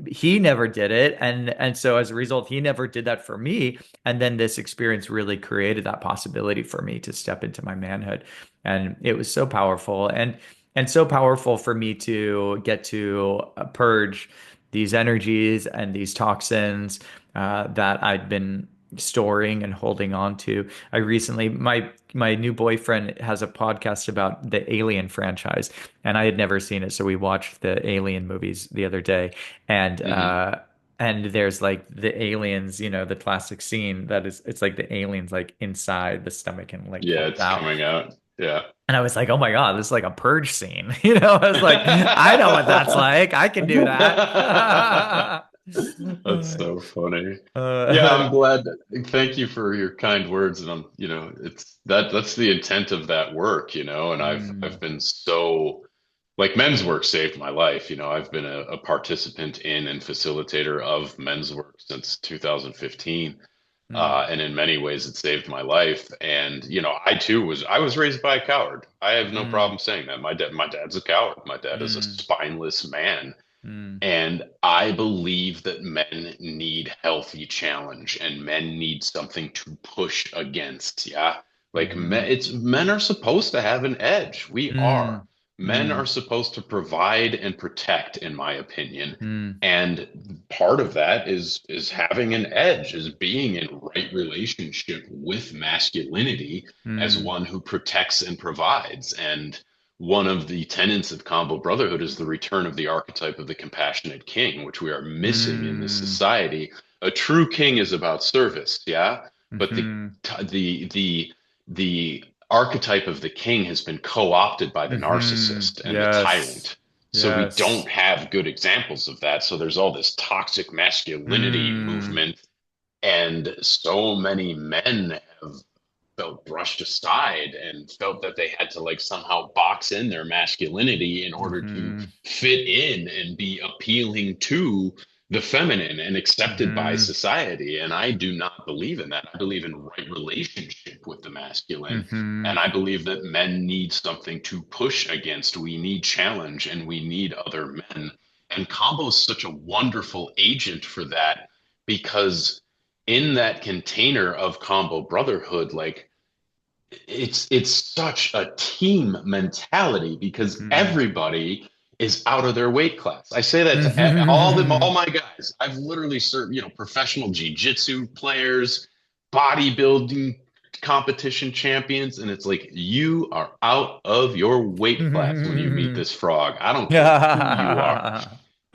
he never did it. And so as a result, he never did that for me. And then this experience really created that possibility for me to step into my manhood. And it was so powerful. And so powerful for me to get to purge these energies and these toxins that I'd been storing and holding on to. I recently, my new boyfriend has a podcast about the Alien franchise, and I had never seen it, so we watched the Alien movies the other day, and Hmm. uh, and there's like the aliens, the classic scene that is, it's like the aliens like inside the stomach and like Yeah, comes it's out. coming out. Yeah. And I was like, oh my God, this is like a purge scene. I was like, I know what that's like. I can do that. That's so funny. Yeah, I'm Uh, glad. Thank you for your kind words. And it's that's the intent of that work, and I've mm, been so like men's work saved my life. I've been a participant in and facilitator of men's work since 2015. mm, And in many ways, it saved my life. And I too was raised by a coward. I have no mm, problem saying that. My dad's a coward. My dad is a mm, spineless man. mm, And I believe that men need healthy challenge and men need something to push against. Yeah. Like mhm, men are supposed to have an edge. We are. mm, Men are mm, supposed to provide and protect, in my opinion. mm, And part of that is having an edge, is being in right relationship with masculinity as mm, one who protects and provides. And one of the tenets of combo brotherhood is the return of the archetype of the compassionate king, which we are missing in this mm, society. A true king is about service, yeah, but mhm, the archetype of the king has been co-opted by the mhm. narcissist and the Yes. tyrant. So we don't Yes. have good examples of that. So there's all this toxic masculinity Mm, movement, and so many men have felt brushed aside and felt that they had to like somehow box in their masculinity in order to mhm, fit in and be appealing to the feminine and accepted by mhm, society. And I do not believe in that. I believe in right relationship with the masculine. mhm, And I believe that men need something to push against. We need challenge and we need other men. And Combo is such a wonderful agent for that because in that container of Combo Brotherhood, like it's such a team mentality because mhm, everybody is out of their weight class. I say that to all mhm, my guys. I've literally served, professional jiu-jitsu players, bodybuilding competition champions, and it's like you are out of your weight class when you meet mhm. this frog. I don't care who you are.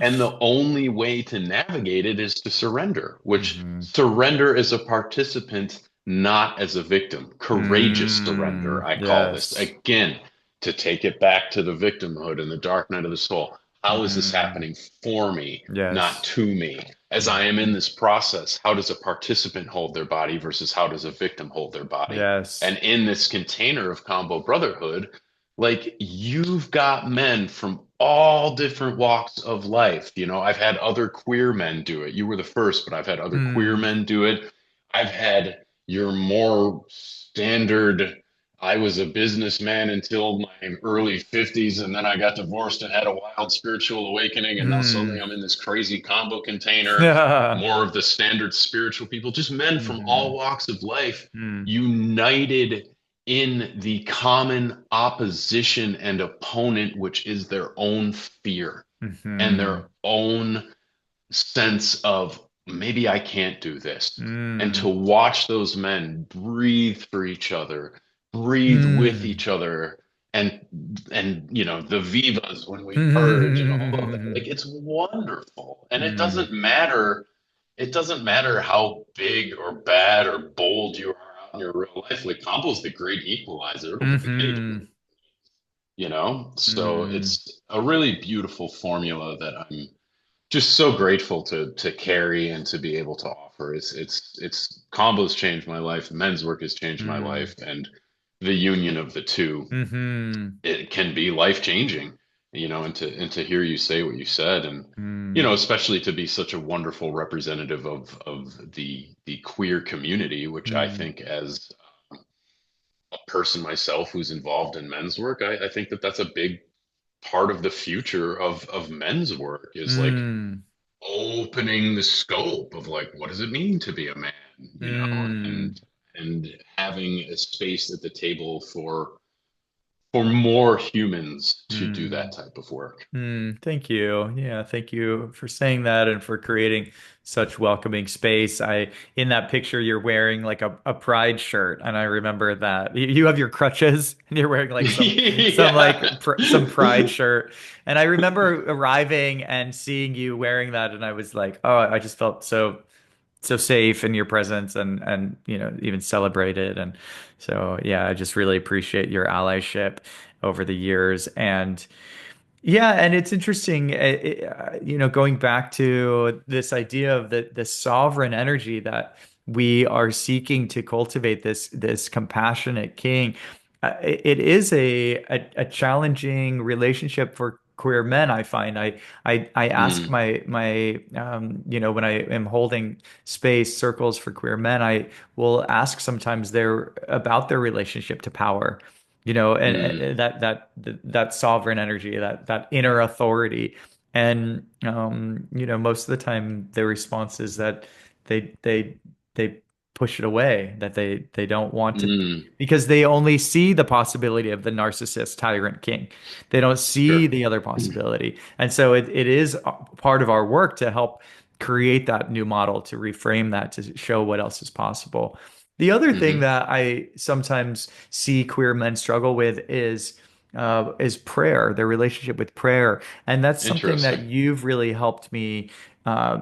And the only way to navigate it is to surrender, which Mhm. surrender as a participant, not as a victim. Courageous surrender, I call this. Yes. Again, to take it back to the victimhood and the dark night of the soul. How is this Mm-hmm. happening for me, not Yes. to me? As I am in Mhm. this process, how does a participant hold their body versus how does a victim hold their body? Yes. And in this container of combo brotherhood, like you've got men from all different walks of life. You know, I've had other queer men do it. You were the first, but I've had other queer Mm. men do it. I've had your more standard, I was a businessman until my early 50s, and then I got divorced and had a wild spiritual awakening, and now suddenly Mm. I'm in this crazy combo container. Yeah. More of the standard spiritual people, just men from all Mm-hmm. walks of life, Mm. united in the common opposition and opponent, which is their own fear and Mm-hmm. their own sense of maybe I can't do this. And to Mm. watch those men breathe for each other, breathe with Mm. each other, and you know the vivas when we purge and all of that, like Mm. it's wonderful. And Mm. it doesn't matter how big or bad or bold you are out in your real life. Like compo's the great equalizer. It'll bring Mm-hmm. anybody, you know? So Mm. it's a really beautiful formula that I'm just so grateful to carry and to be able to offer. It's combos changed my life, men's work has changed my Mm. life, and the union of the two, Mm-hmm. it can be life changing, you know, and to hear you say what you said, and you Mm. know, especially to be such a wonderful representative of the queer community, which I Mm. think as a person myself who's involved in men's work, I think that that's a big part of the future of men's work is like Mm. opening the scope of like what does it mean to be a man, you know, Mm. and having a space at the table for more humans to do that Mm. type of work. Thank you. Yeah, thank you for saying that and for creating such welcoming space. In that picture, you're wearing like a pride shirt, and I remember that you have your crutches and you're wearing like some Yeah. like some pride shirt. And I remember arriving and seeing you wearing that, and I was like, oh, I just felt so safe in your presence and even celebrated. And so yeah, I just really appreciate your allyship over the years. And yeah, and it's interesting, going back to this idea of the sovereign energy that we are seeking to cultivate, this compassionate king. It is a challenging relationship for queer men. I find I ask Mm, when I am holding space circles for queer men, I will ask sometimes about their relationship to power, mm, and that sovereign energy, that inner authority. And most of the time the response is that they push it away, that they don't want to, mm. because they only see the possibility of the narcissist tyrant king. They don't see Sure. the other possibility. And so it is part of our work to help create that new model, to reframe that, to show what else is possible. The other thing Hmm. that I sometimes see queer men struggle with is prayer, their relationship with prayer, and that's something that Interesting. you've really helped me uh,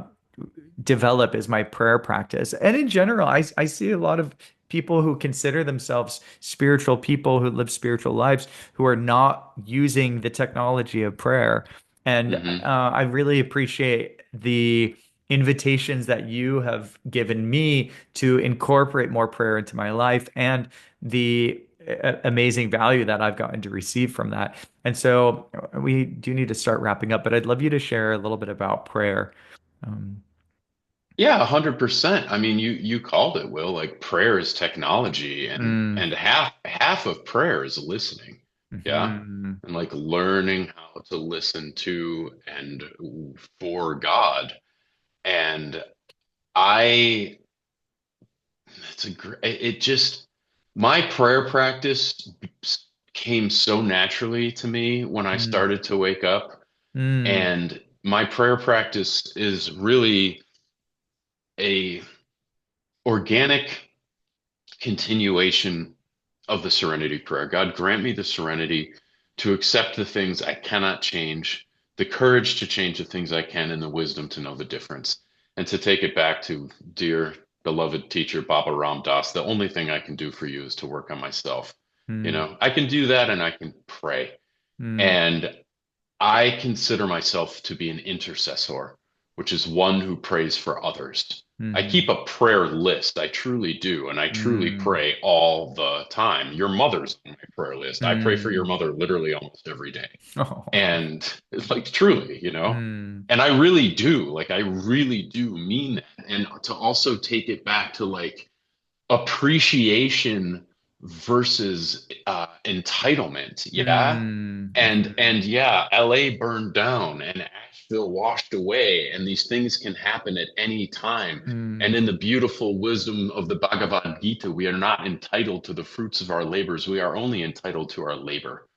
develop as my prayer practice. And in general, I see a lot of people who consider themselves spiritual people who live spiritual lives who are not using the technology of prayer. And Hmm. I really appreciate the invitations that you have given me to incorporate more prayer into my life, and the amazing value that I've gotten to receive from that. And so we do need to start wrapping up, but I'd love you to share a little bit about prayer. Um, Yeah, 100%. I mean, you called it, Will. Like prayer is technology, mm, and half of prayer is listening. Yeah. mhm, And like learning how to listen to and for God. And I it's a great it just my prayer practice came so naturally to me when I mm, started to wake up. mm, And my prayer practice is really a organic continuation of the serenity prayer. God, grant me the serenity to accept the things I cannot change, the courage to change the things I can, and the wisdom to know the difference. And to take it back to dear beloved teacher Baba Ram Dass, the only thing I can do for you is to work on myself. You mm, know, I can do that and I can pray. mm, And I consider myself to be an intercessor, which is one who prays for others. I keep Mm, a prayer list. I truly do. And I truly mm, pray all the time. Your mother's on my prayer list. I pray for your mm. mother literally almost every day. Oh. And it's like truly, Mm, and I really do. Like, I really do mean that. And to also take it back to like appreciation versus entitlement. Yeah. mm, And mhm, yeah, LA burned down and Asheville washed away, and these things can happen at any time. And mm, in the beautiful wisdom of the Bhagavad Gita, we are not entitled to the fruits of our labors. We are only entitled to our labor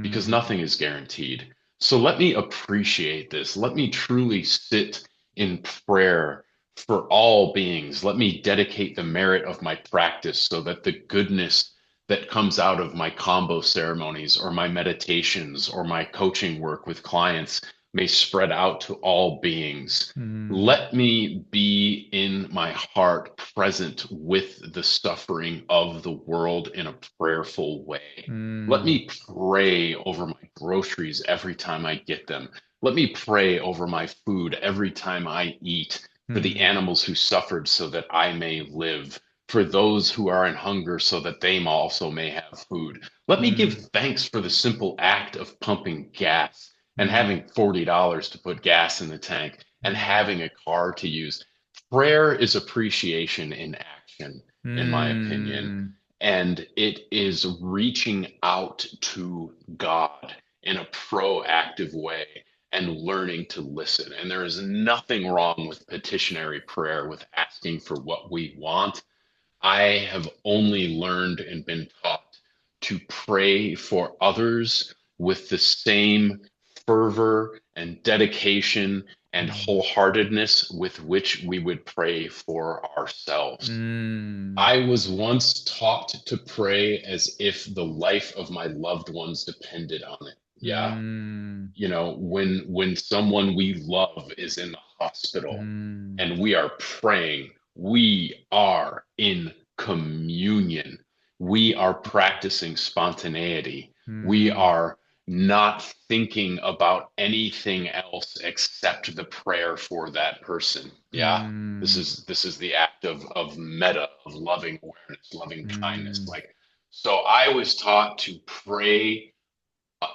because mm, nothing is guaranteed. So let me appreciate this. Let me truly sit in prayer for all beings. Let me dedicate the merit of my practice so that the goodness that comes out of my kambo ceremonies or my meditations or my coaching work with clients may spread out to all beings. mm, Let me be in my heart present with the suffering of the world in a prayerful way. Let mm, me pray over my groceries every time I get them. Let me pray over my food every time I eat for the mm, animals who suffered so that I may live, for those who are in hunger so that they also may have food. Let me give mm, thanks for the simple act of pumping gas and mm, having $40 to put gas in the tank and mm, having a car to use. Prayer is appreciation in action, in my opinion. mm, And it is reaching out to God in a proactive way and learning to listen. And there is nothing wrong with petitionary prayer, with asking for what we want. I have only learned and been taught to pray for others with the same fervor and dedication and mm, wholeheartedness with which we would pray for ourselves. mm, I was once taught to pray as if the life of my loved ones depended on it. Yeah. mm, When someone we love is in the hospital mm, and we are praying, we are in communion. We are practicing spontaneity. We mm, are not thinking about anything else except the prayer for that person. Yeah. mm, This is the act of meta, of loving awareness, loving kindness. mm, Like, so I was taught to pray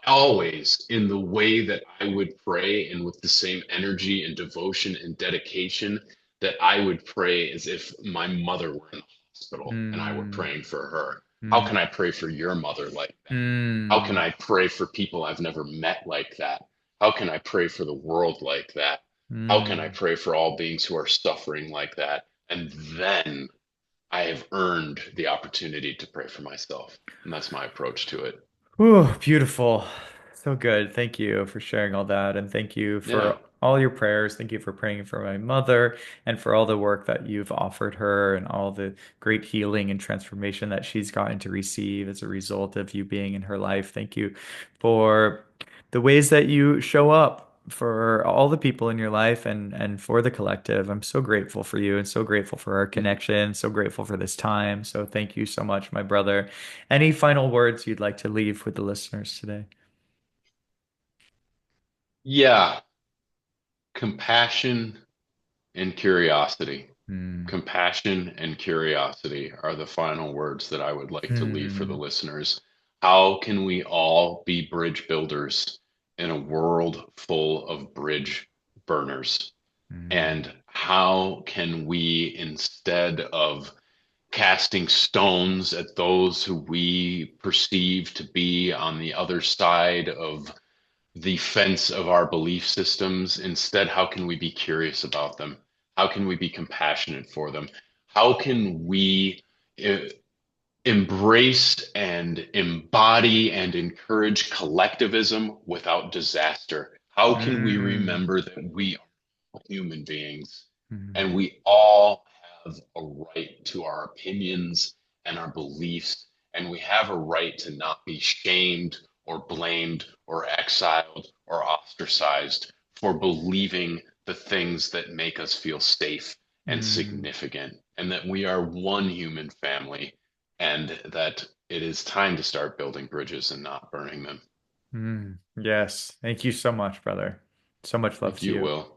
always in the way that I would pray and with the same energy and devotion and dedication that I would pray as if my mother were in the hospital and I were mm, praying for her. How mm, can I pray for your mother like that? How can mm, I pray for people I've never met like that? How can I pray for the world like that? How can I mm. pray for all beings who are suffering like that? And then I have earned the opportunity to pray for myself. And that's my approach to it. Ooh, beautiful. So good. Thank you for sharing all that. And thank you Yeah. for all your prayers. Thank you for praying for my mother and for all the work that you've offered her and all the great healing and transformation that she's gotten to receive as a result of you being in her life. Thank you for the ways that you show up for all the people in your life and for the collective. I'm so grateful for you and so grateful for our connection, so grateful for this time. So thank you so much, my brother. Any final words you'd like to leave with the listeners today? Yeah. Compassion and curiosity. Hmm. Compassion and curiosity are the final words that I would like to leave for the Hmm. listeners. How can we all be bridge builders in a world full of bridge burners? Hmm. And how can we, instead of casting stones at those who we perceive to be on the other side of the fence of our belief systems. Instead, how can we be curious about them? How can we be compassionate for them? How can we uh, embrace and embody and encourage collectivism without disaster? How can we Hmm. remember that we are human beings and Hmm. we all have a right to our opinions and our beliefs, and we have a right to not be shamed or blamed or exiled or ostracized for believing the things that make us feel safe and Hmm. significant, and that we are one human family, and that it is time to start building bridges and not burning them. Yes. Thank you so much, brother. So much love Thank to you, you. Will.